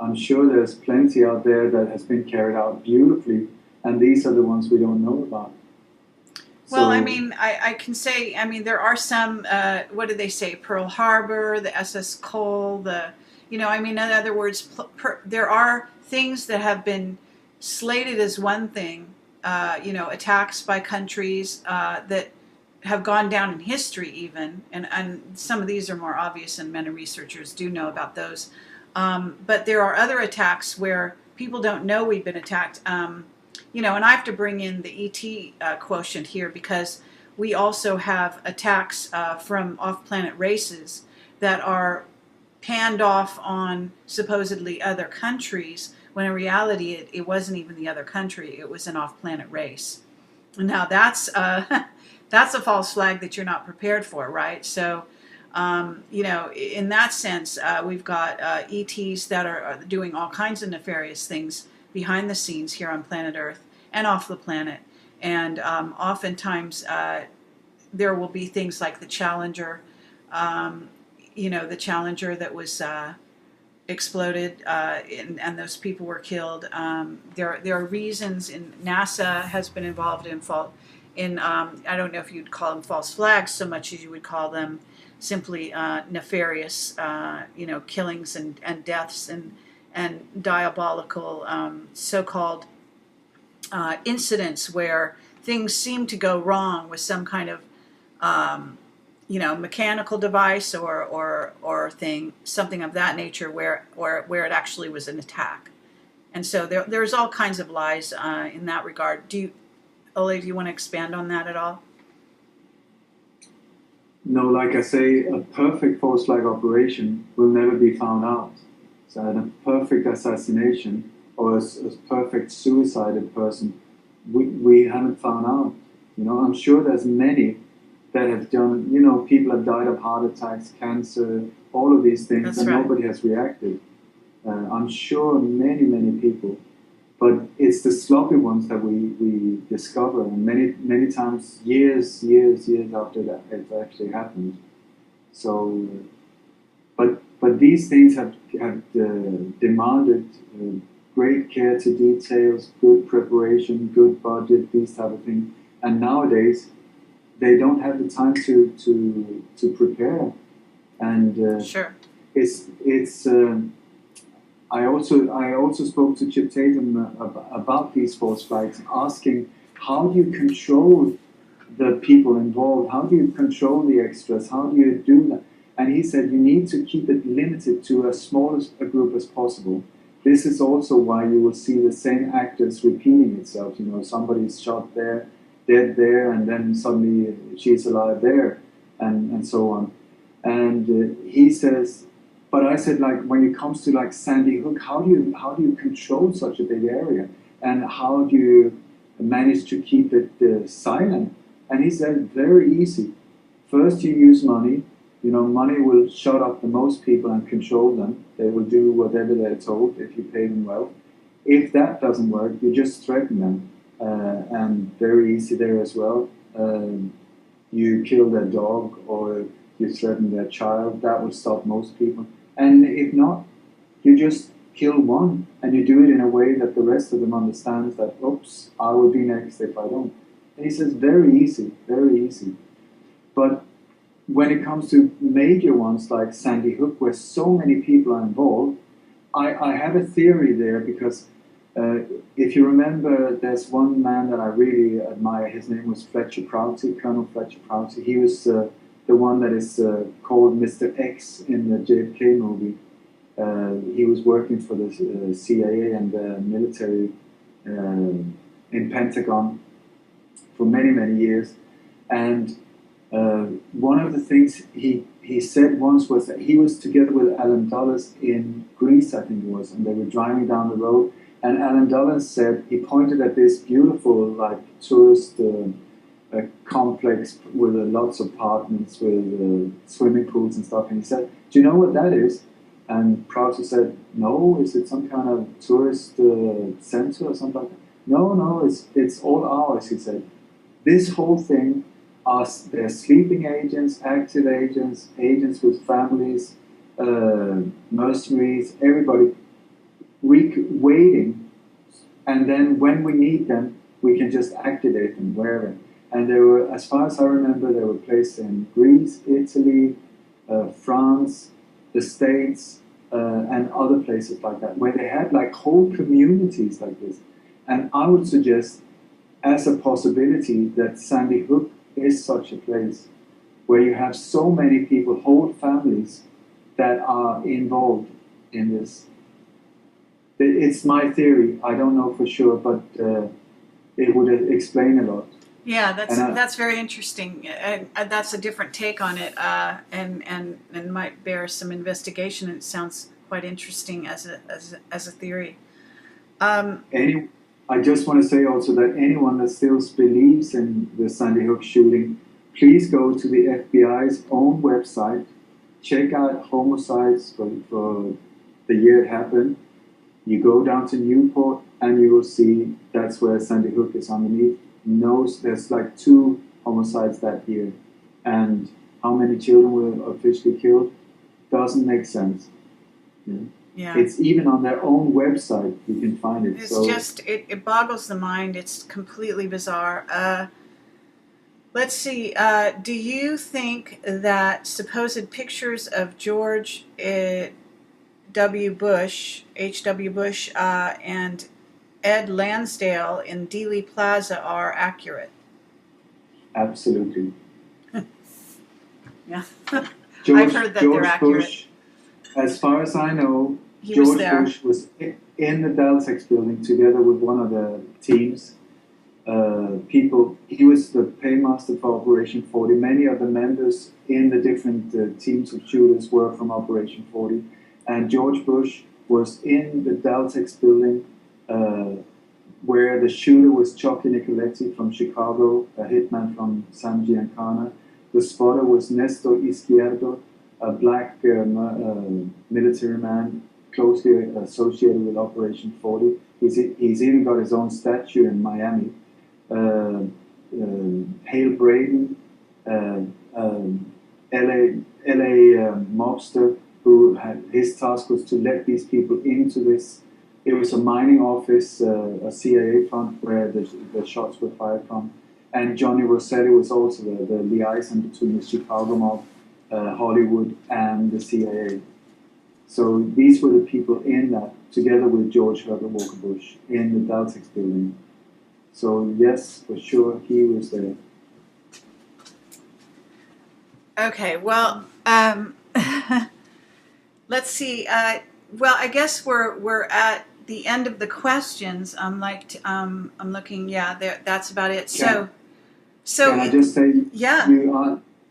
I'm sure there's plenty out there that has been carried out beautifully, and these are the ones we don't know about. Well, I can say, there are some, what do they say, Pearl Harbor, the SS Cole, in other words, there are things that have been slated as one thing, attacks by countries that have gone down in history even, and some of these are more obvious and many researchers do know about those. But there are other attacks where people don't know we've been attacked. And I have to bring in the ET quotient here because we also have attacks from off-planet races that are panned off on supposedly other countries, when in reality it wasn't even the other country, it was an off-planet race. Now that's a false flag that you're not prepared for, right? So, in that sense, we've got ETs that are doing all kinds of nefarious things behind the scenes here on planet Earth and off the planet. And oftentimes there will be things like the Challenger, the Challenger that was exploded and those people were killed. There are reasons, and NASA has been involved in I don't know if you'd call them false flags so much as you would call them simply nefarious, killings and deaths and diabolical so-called incidents where things seem to go wrong with some kind of mechanical device or thing, something of that nature, where it actually was an attack. And so there's all kinds of lies in that regard. Ole, do you want to expand on that at all? No, like I say, a perfect false flag operation will never be found out. So a perfect assassination or a perfect suicided person, we haven't found out. I'm sure there's many that have done, people have died of heart attacks, cancer, all of these things, That's and right. Nobody has reacted. I'm sure many people, but it's the sloppy ones that we discover, and many times years after that it's actually happened. So, but these things have demanded great care to details, good preparation, good budget, these type of things, and nowadays they don't have the time to prepare, and Sure. It's. I also spoke to Chip Tatum about these false flags, asking how do you control the people involved? How do you control the extras? How do you do that? And he said you need to keep it limited to as small a group as possible. This is also why you will see the same actors repeating itself. Somebody's shot there, dead there, and then suddenly she's alive there, and so on. And he says, but I said, when it comes to Sandy Hook, how do you control such a big area, and how do you manage to keep it silent? And he said, very easy. First you use money. You know, money will shut up the most people and control them. They will do whatever they're told if you pay them well. If that doesn't work, you just threaten them. And very easy there as well. You kill their dog or you threaten their child. That will stop most people. And if not, you just kill one, and you do it in a way that the rest of them understands that, oops, I will be next if I don't. And he says, very easy, very easy. But when it comes to major ones like Sandy Hook, where so many people are involved, I have a theory there because if you remember, there's one man that I really admire. His name was Fletcher Prouty, Colonel Fletcher Prouty. He was the one that is called Mr. X in the JFK movie. He was working for the CIA and the military in Pentagon for many, many years. And one of the things he said once was that he was together with Alan Dulles in Greece, I think it was, and they were driving down the road. And Alan Dulles said, he pointed at this beautiful, like, tourist complex with lots of apartments with swimming pools and stuff. And he said, do you know what that is? And Prouty said, no, is it some kind of tourist center or something like that? No, it's all ours, he said. This whole thing, they're sleeping agents, active agents, agents with families, mercenaries, everybody waiting, and then when we need them, we can just activate them wherever. And they were, as far as I remember, they were placed in Greece, Italy, France, the States, and other places like that, where they had like whole communities like this. And I would suggest as a possibility that Sandy Hook is such a place where you have so many people, whole families, that are involved in this. It's my theory. I don't know for sure, but it would explain a lot. Yeah, that's very interesting. And that's a different take on it, and might bear some investigation. It sounds quite interesting as a theory. I just want to say also that anyone that still believes in the Sandy Hook shooting, please go to the FBI's own website, check out homicides for the year it happened. You go down to Newport and you will see that's where Sandy Hook is underneath. There's like 2 homicides that year. And how many children were officially killed doesn't make sense. Yeah. It's even on their own website, you can find it. It's it boggles the mind. It's completely bizarre. Let's see. Do you think that supposed pictures of George W. Bush, H.W. Bush, and Ed Lansdale in Dealey Plaza are accurate? Absolutely. Yeah. I've heard that they're accurate. Bush, as far as I know, George Bush was in the Daltex building together with one of the teams. He was the paymaster for Operation 40. Many of the members in the different teams of shooters were from Operation 40. And George Bush was in the Daltex building where the shooter was Chucky Nicoletti from Chicago, a hitman from San Giancana. The spotter was Nestor Izquierdo, a black military man closely associated with Operation 40. He's even got his own statue in Miami. Hale Braden, LA mobster, who his task was to let these people into this. It was a mining office, a CIA front where the shots were fired from. And Johnny Rossetti was also the liaison between the Chicago mob, Hollywood, and the CIA. So these were the people in that, together with George Herbert Walker Bush, in the Daltex building. So yes, for sure, he was there. Okay, well, let's see. Well, I guess we're at the end of the questions. I'm looking. Yeah, that's about it. So can I just say? Yeah.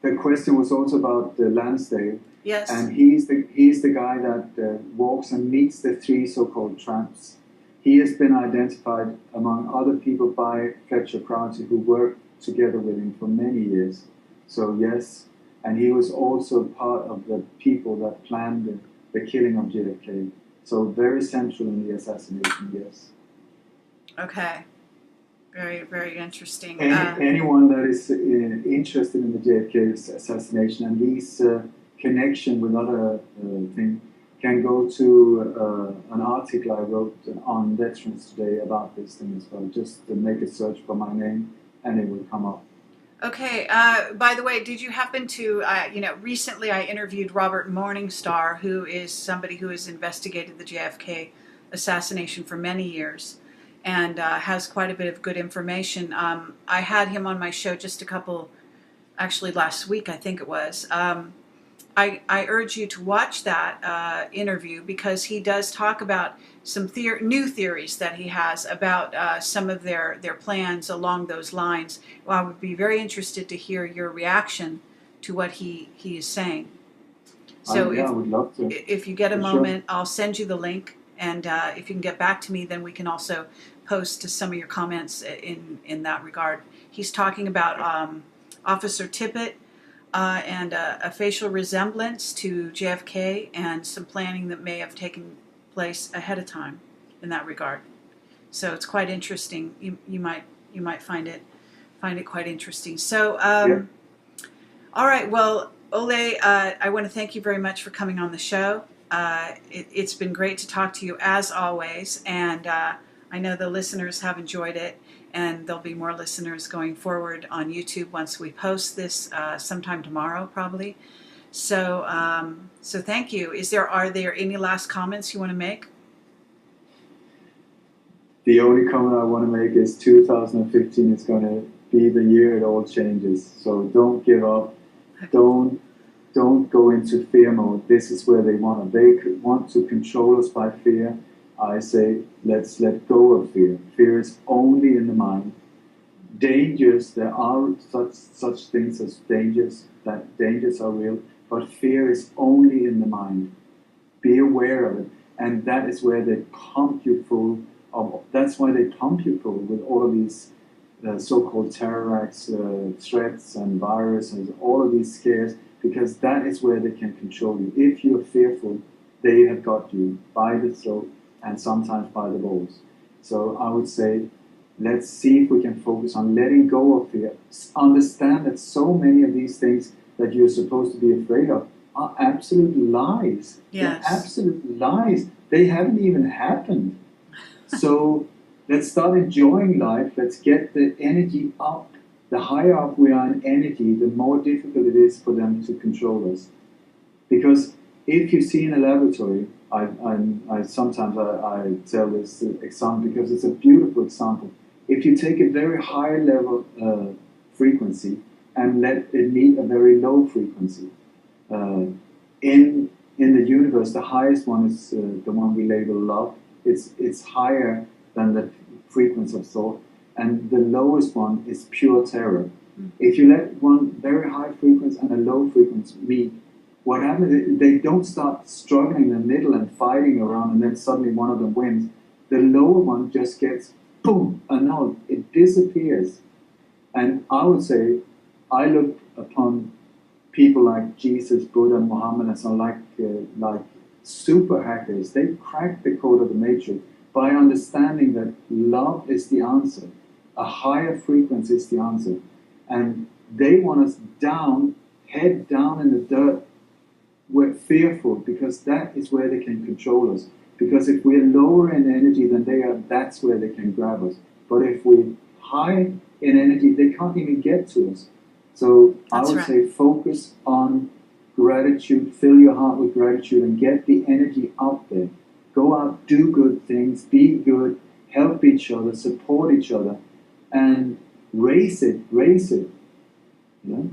The question was also about Lansdale. Yes. And he's the guy that walks and meets the 3 so-called tramps. He has been identified among other people by Fletcher Crowley, who worked together with him for many years. So yes, and he was also part of the people that planned the killing of JFK. So very central in the assassination, yes. Okay. Very, very interesting. Anyone that is interested in the JFK assassination and these connection with other things can go to an article I wrote on Veterans Today about this thing as well. Just make a search for my name and it will come up. Okay. By the way, did you happen to, recently I interviewed Robert Morningstar, who is somebody who has investigated the JFK assassination for many years and has quite a bit of good information. I had him on my show just actually last week, I think it was. I urge you to watch that interview because he does talk about some new theories that he has about some of their plans along those lines. Well, I would be very interested to hear your reaction to what he is saying. So I would love to. If you get a moment, I'll send you the link, and if you can get back to me, then we can also post some of your comments in that regard. He's talking about Officer Tippit and a facial resemblance to JFK and some planning that may have taken place ahead of time in that regard. So it's quite interesting. You might find it quite interesting. So all right. Well, Ole, I want to thank you very much for coming on the show. It's been great to talk to you as always, and I know the listeners have enjoyed it, and there'll be more listeners going forward on YouTube once we post this sometime tomorrow, probably. So, so thank you. Are there any last comments you want to make? The only comment I want to make is 2015 is going to be the year it all changes. So don't give up. Don't go into fear mode. This is where they want to. They want to control us by fear. I say, let's let go of fear. Fear is only in the mind. Dangers, there are such things as dangers, that dangers are real, but fear is only in the mind. Be aware of it. And that is where they pump you full of, that's why they pump you full with all of these so-called terror acts, threats and viruses, all of these scares, because that is where they can control you. If you're fearful, they have got you by the throat and sometimes by the balls. So I would say, let's see if we can focus on letting go of fear. Understand that so many of these things that you're supposed to be afraid of are absolute lies. Yes. They're absolute lies. They haven't even happened. So let's start enjoying life. Let's get the energy up. The higher up we are in energy, the more difficult it is for them to control us. Because if you see in a laboratory, I sometimes tell this example because it's a beautiful example. If you take a very high level frequency and let it meet a very low frequency, in the universe, the highest one is the one we label love. It's higher than the frequency of thought, and the lowest one is pure terror. If you let one very high frequency and a low frequency meet, what happens is they don't start struggling in the middle and fighting around, and then suddenly one of them wins. The lower one just gets boom, annulled. It disappears. And I would say, I look upon people like Jesus, Buddha, Muhammad, and so like super hackers. They crack the code of the matrix by understanding that love is the answer. A higher frequency is the answer. And they want us down, head down in the dirt. We're fearful because that is where they can control us. Because if we're lower in energy than they are, that's where they can grab us. But if we're high in energy, they can't even get to us. So I would say focus on gratitude, fill your heart with gratitude and get the energy out there. Go out, do good things, be good, help each other, support each other, and raise it. You know?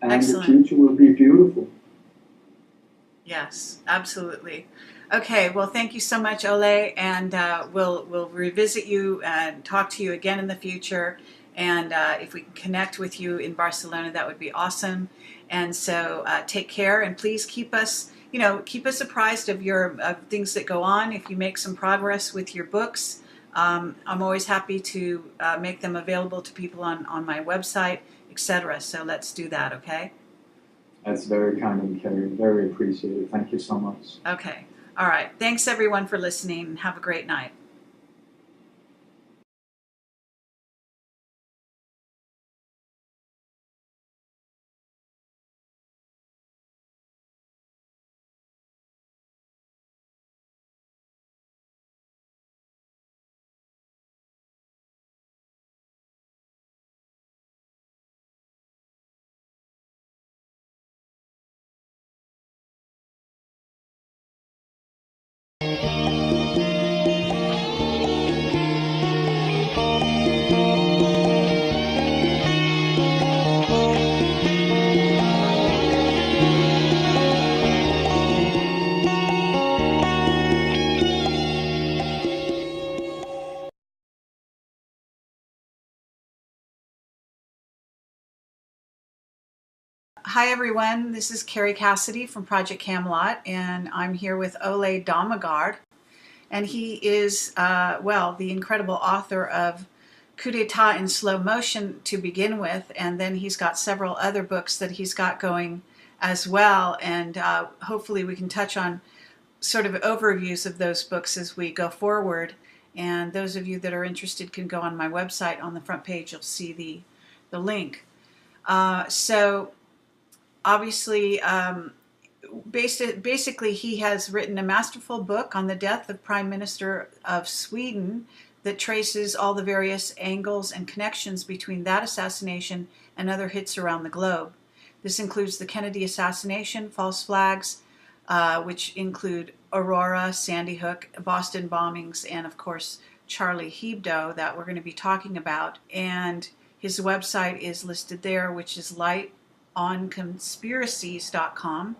And Excellent. The future will be beautiful. Yes, absolutely. Okay, well, thank you so much, Ole, and we'll revisit you and talk to you again in the future. And if we can connect with you in Barcelona, that would be awesome. And so take care, and please keep us keep us apprised of your things that go on. If you make some progress with your books, I'm always happy to make them available to people on my website, etc. So let's do that, okay? That's very kind of you, Carrie. Very appreciated. Thank you so much. Okay. All right. Thanks, everyone, for listening, and have a great night. Hi, everyone. This is Carrie Cassidy from Project Camelot, and I'm here with Ole Dammegard. And he is, the incredible author of Coup d'etat in slow motion to begin with, and then he's got several other books that he's got going as well, and hopefully we can touch on sort of overviews of those books as we go forward. And those of you that are interested can go on my website. On the front page you'll see the link. So obviously, basically he has written a masterful book on the death of Prime Minister of Sweden that traces all the various angles and connections between that assassination and other hits around the globe. This includes the Kennedy assassination, false flags, which include Aurora, Sandy Hook, Boston bombings, and of course Charlie Hebdo that we're going to be talking about. And his website is listed there, which is lightonconspiracies.com.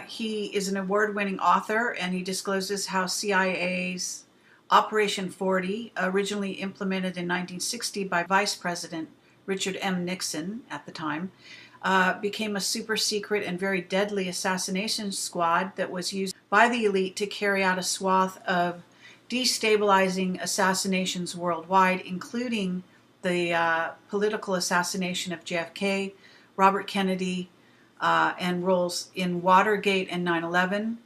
He is an award-winning author, and he discloses how CIA's Operation 40, originally implemented in 1960 by Vice President Richard M. Nixon at the time, became a super secret and very deadly assassination squad that was used by the elite to carry out a swath of destabilizing assassinations worldwide, including the political assassination of JFK, Robert Kennedy, and roles in Watergate and 9/11.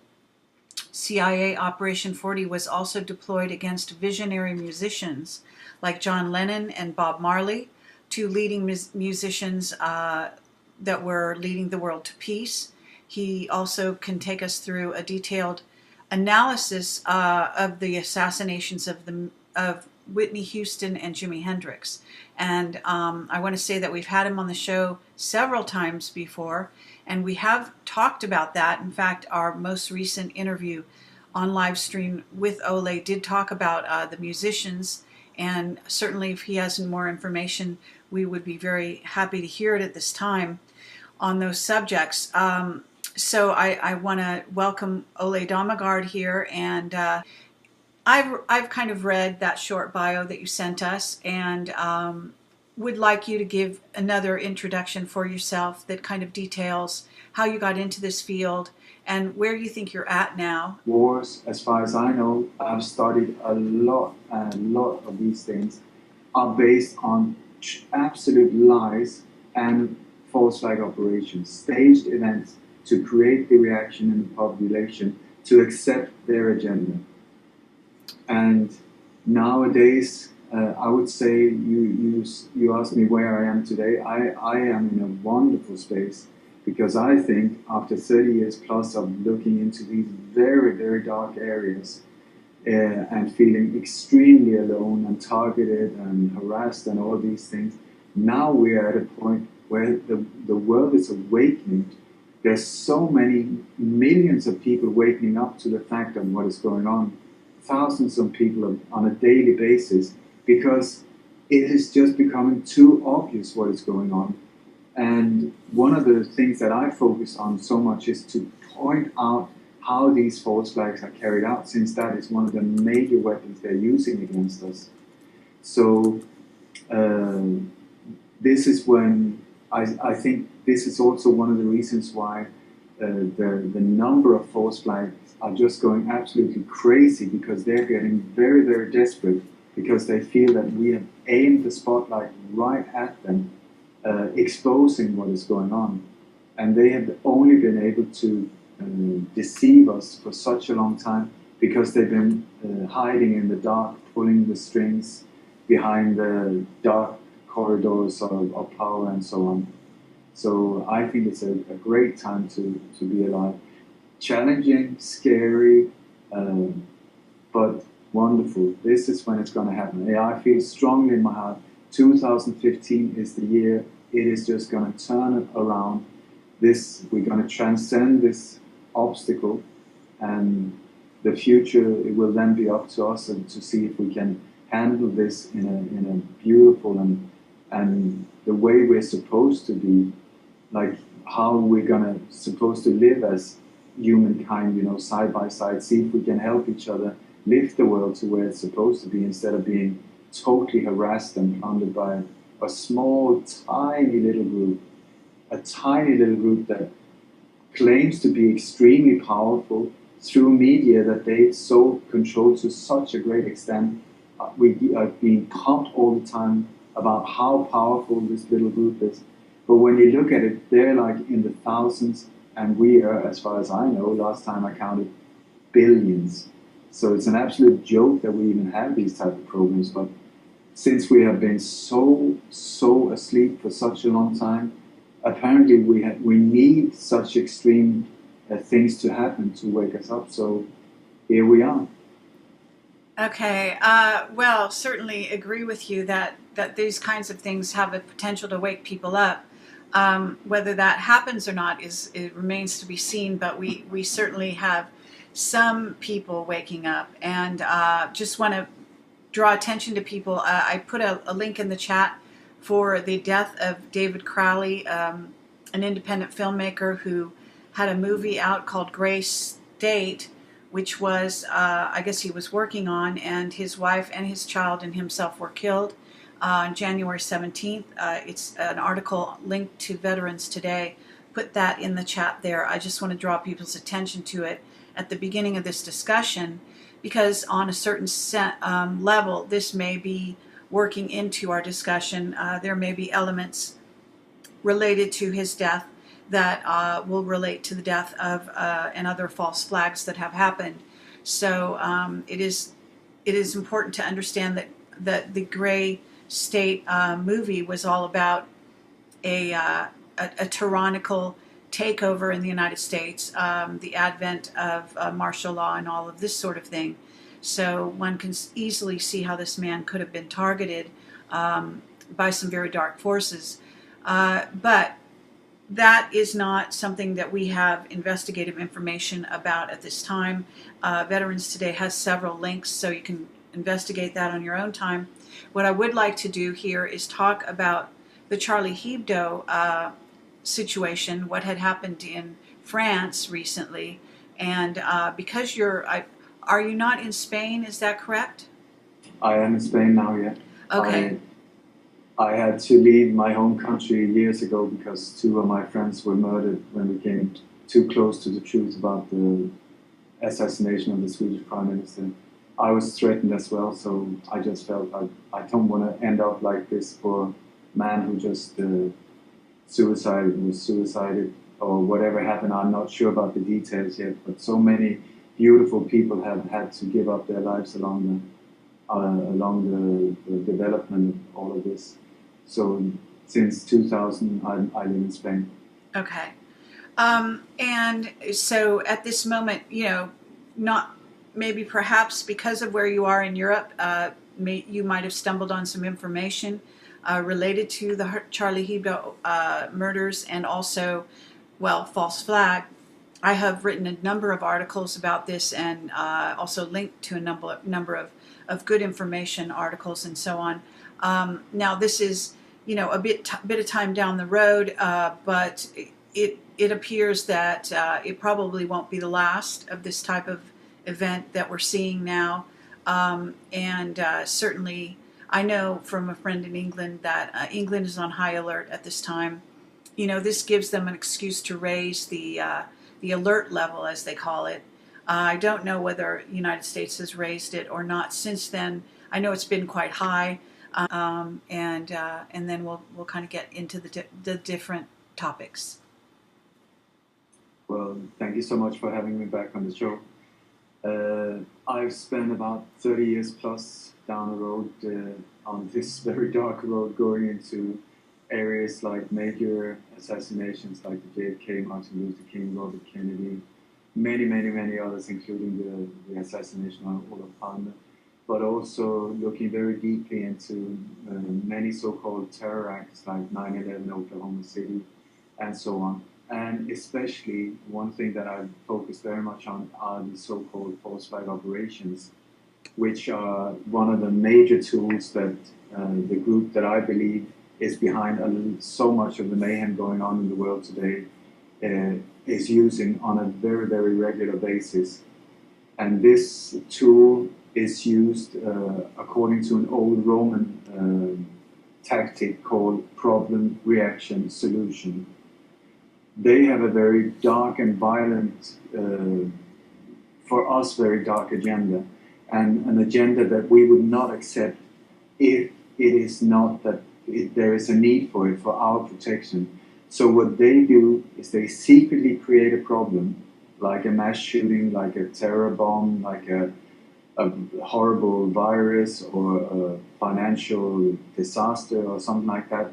CIA Operation 40 was also deployed against visionary musicians like John Lennon and Bob Marley, two leading musicians that were leading the world to peace. He also can take us through a detailed analysis of the assassinations of Whitney Houston and Jimi Hendrix. And I want to say that we've had him on the show several times before, and we have talked about that. In fact, our most recent interview on live stream with Ole did talk about the musicians, and certainly if he has more information, we would be very happy to hear it at this time on those subjects. So I want to welcome Ole Dammegard here, and I've kind of read that short bio that you sent us, and would like you to give another introduction for yourself that kind of details how you got into this field and where you think you're at now. Wars, as far as I know, I've studied a lot of these things are based on absolute lies and false flag operations, staged events to create the reaction in the population to accept their agenda. And nowadays, I would say you asked me where I am today. I am in a wonderful space because I think after 30 years plus of looking into these very, very dark areas and feeling extremely alone and targeted and harassed and all these things, now we are at a point where the world is awakening. There's so many millions of people waking up to the fact of what is going on. Thousands of people on a daily basis, because it is just becoming too obvious what is going on. And one of the things that I focus on so much is to point out how these false flags are carried out, since that is one of the major weapons they're using against us. So this is when I think this is also one of the reasons why the number of false flags are just going absolutely crazy because they're getting very, very desperate because they feel that we have aimed the spotlight right at them, exposing what is going on. And they have only been able to deceive us for such a long time because they've been hiding in the dark, pulling the strings behind the dark corridors of power and so on. So I think it's a great time to be alive. Challenging, scary, but wonderful. This is when it's going to happen. Yeah, I feel strongly in my heart 2015 is the year it is just going to turn it around. We're going to transcend this obstacle, and the future, it will then be up to us and to see if we can handle this in a beautiful and the way we're supposed to be, like how we're supposed to live as humankind, side by side, see if we can help each other lift the world to where it's supposed to be instead of being totally harassed and plundered by a small, tiny little group that claims to be extremely powerful through media that they so control to such a great extent. We are being pumped all the time about how powerful this little group is. But when you look at it, they're like in the thousands, and we are, as far as I know, last time I counted, billions. So it's an absolute joke that we even have these type of programs. But since we have been so asleep for such a long time, apparently we need such extreme things to happen to wake us up. So here we are. Okay, well, certainly agree with you that these kinds of things have a potential to wake people up. Whether that happens or not it remains to be seen, but we certainly have some people waking up. And just want to draw attention to people. I put a link in the chat for the death of David Crowley, an independent filmmaker who had a movie out called Gray State, which was, I guess he was working on, and his wife and his child and himself were killed on January 17th. It's an article linked to Veterans Today. Put that in the chat there. I just want to draw people's attention to it at the beginning of this discussion, because on a certain level, this may be working into our discussion. There may be elements related to his death that will relate to the death of and other false flags that have happened. So it is important to understand that the Gray State movie was all about a tyrannical takeover in the United States, the advent of martial law and all of this sort of thing. So one can easily see how this man could have been targeted by some very dark forces. But that is not something that we have investigative information about at this time. Veterans Today has several links, so you can investigate that on your own time. What I would like to do here is talk about the Charlie Hebdo situation, what had happened in France recently. And because are you not in Spain, is that correct? I am in Spain now, yeah. Okay. I had to leave my home country years ago because two of my friends were murdered when we came too close to the truth about the assassination of the Swedish Prime Minister. I was threatened as well, so I just felt I don't want to end up like this poor man who just suicided or whatever happened. I'm not sure about the details yet, but so many beautiful people have had to give up their lives along the development of all of this. So since 2000, I live in Spain. Okay. And so at this moment, not maybe perhaps because of where you are in Europe, you might have stumbled on some information related to the Charlie Hebdo murders and also, false flag. I have written a number of articles about this and also linked to a number of good information articles and so on. Now this is a bit of time down the road, but it appears that it probably won't be the last of this type of event that we're seeing now. And certainly I know from a friend in England that England is on high alert at this time. This gives them an excuse to raise the the alert level, as they call it. I don't know whether the United States has raised it or not since then. I know it's been quite high, and then we'll kind of get into the different topics. Well, thank you so much for having me back on the show. I've spent about 30 years plus down the road on this very dark road, going into areas like major assassinations like the JFK, Martin Luther King, Robert Kennedy, many others, including the assassination of Ole Dammegård, but also looking very deeply into many so-called terror acts like 9/11, Oklahoma City, and so on. And especially one thing that I focus very much on are the so-called false flag operations, which are one of the major tools that the group that I believe is behind so much of the mayhem going on in the world today is using on a very regular basis. And this tool is used according to an old Roman tactic called problem, reaction, solution. They have a very dark and violent, for us, very dark agenda, and an agenda that we would not accept if it is not that there is a need for it for our protection. So what they do is they secretly create a problem, like a mass shooting, like a terror bomb, like a horrible virus or a financial disaster or something like that.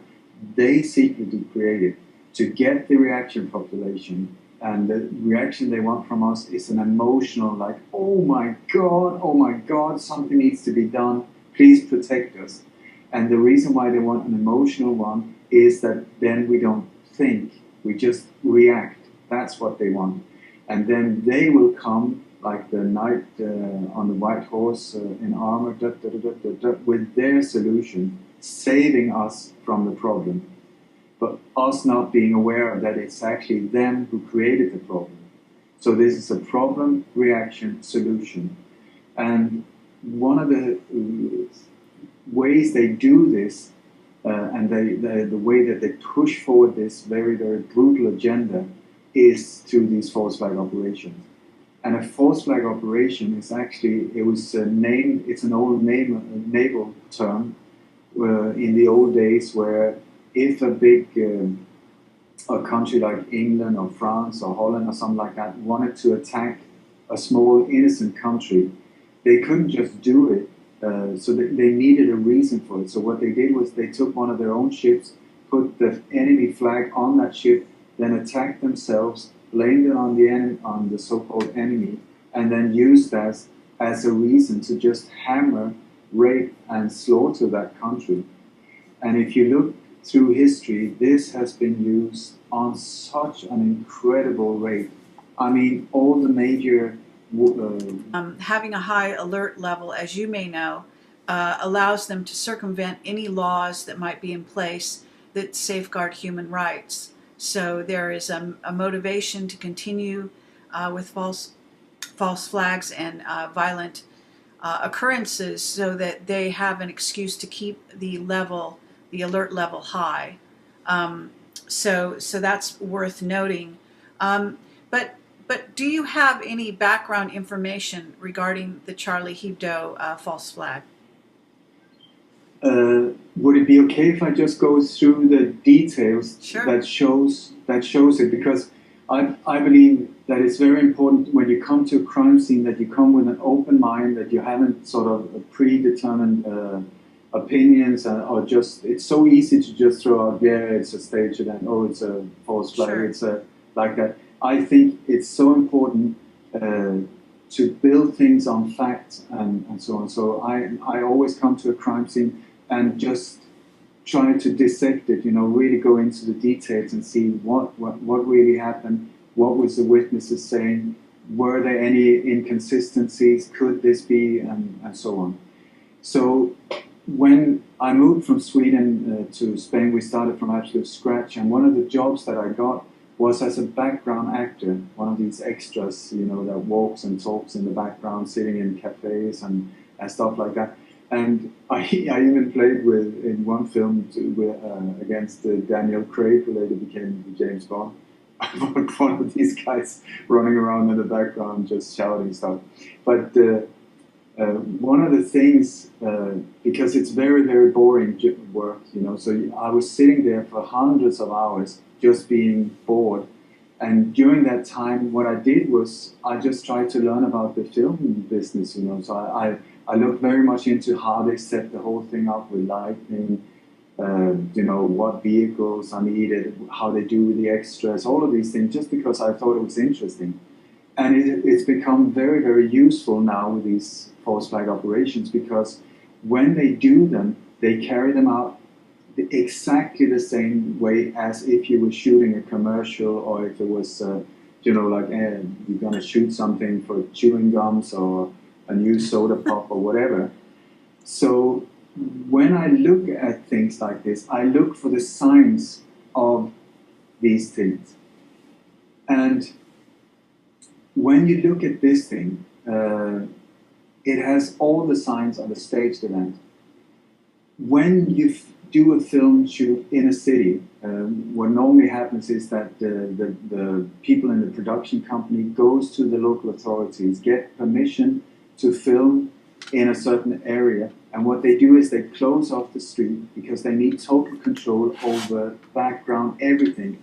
They secretly create it to get the reaction population, and the reaction they want from us is an emotional, like, oh my God, something needs to be done, please protect us. And the reason why they want an emotional one is that then we don't think, we just react. That's what they want. And then they will come like the knight on the white horse in armor, with their solution, saving us from the problem. But us not being aware that it's actually them who created the problem. So this is a problem, reaction, solution. And one of the ways they do this, and the way that they push forward this very brutal agenda, is through these false flag operations. And a false flag operation is actually, it's an old naval term in the old days, where if a big a country like England or France or Holland or something like that wanted to attack a small innocent country, they couldn't just do it. So they needed a reason for it. So what they did was they took one of their own ships, put the enemy flag on that ship, then attacked themselves, blamed it on the so-called enemy, and then used that as a reason to just hammer, rape, and slaughter that country. And if you look through history, this has been used on such an incredible rate. I mean, all the major... having a high alert level, as you may know, allows them to circumvent any laws that might be in place that safeguard human rights. So there is a motivation to continue with false flags and violent occurrences, so that they have an excuse to keep the alert level high. So that's worth noting. But do you have any background information regarding the Charlie Hebdo false flag? Would it be okay if I just go through the details? Sure. that shows it? Because I believe that it's very important when you come to a crime scene that you come with an open mind, that you haven't sort of predetermined opinions, or just, it's so easy to just throw out, yeah, it's a stage event, oh, it's a false flag, Sure. it's like that. I think it's so important to build things on facts and so on. So I always come to a crime scene and just try to dissect it, really go into the details and see what really happened, what was the witnesses saying, were there any inconsistencies, could this be, and so on. So when I moved from Sweden to Spain, we started from absolute scratch, and one of the jobs that I got was as a background actor, one of these extras, that walks and talks in the background, sitting in cafes and stuff like that. And I even played in one film against Daniel Craig, who later became James Bond. one of these guys running around in the background just shouting stuff. But one of the things, because it's very, very boring work, you know, so I was sitting there for hundreds of hours just being bored. And during that time, what I did was I just tried to learn about the film business, you know. So I looked very much into how they set the whole thing up with lighting, you know, what vehicles are needed, how they do the extras, all of these things, just because I thought it was interesting. And it's become very, very useful now with these false flag operations, because when they do them, they carry them out exactly the same way as if you were shooting a commercial, or if it was, you know, like you're going to shoot something for chewing gums or a new soda pop or whatever. So when I look at things like this, I look for the signs of these things. And when you look at this thing, it has all the signs of a staged event. When you do a film shoot in a city, what normally happens is that the people in the production company goes to the local authorities, get permission to film in a certain area, and what they do is they close off the street because they need total control over background, everything.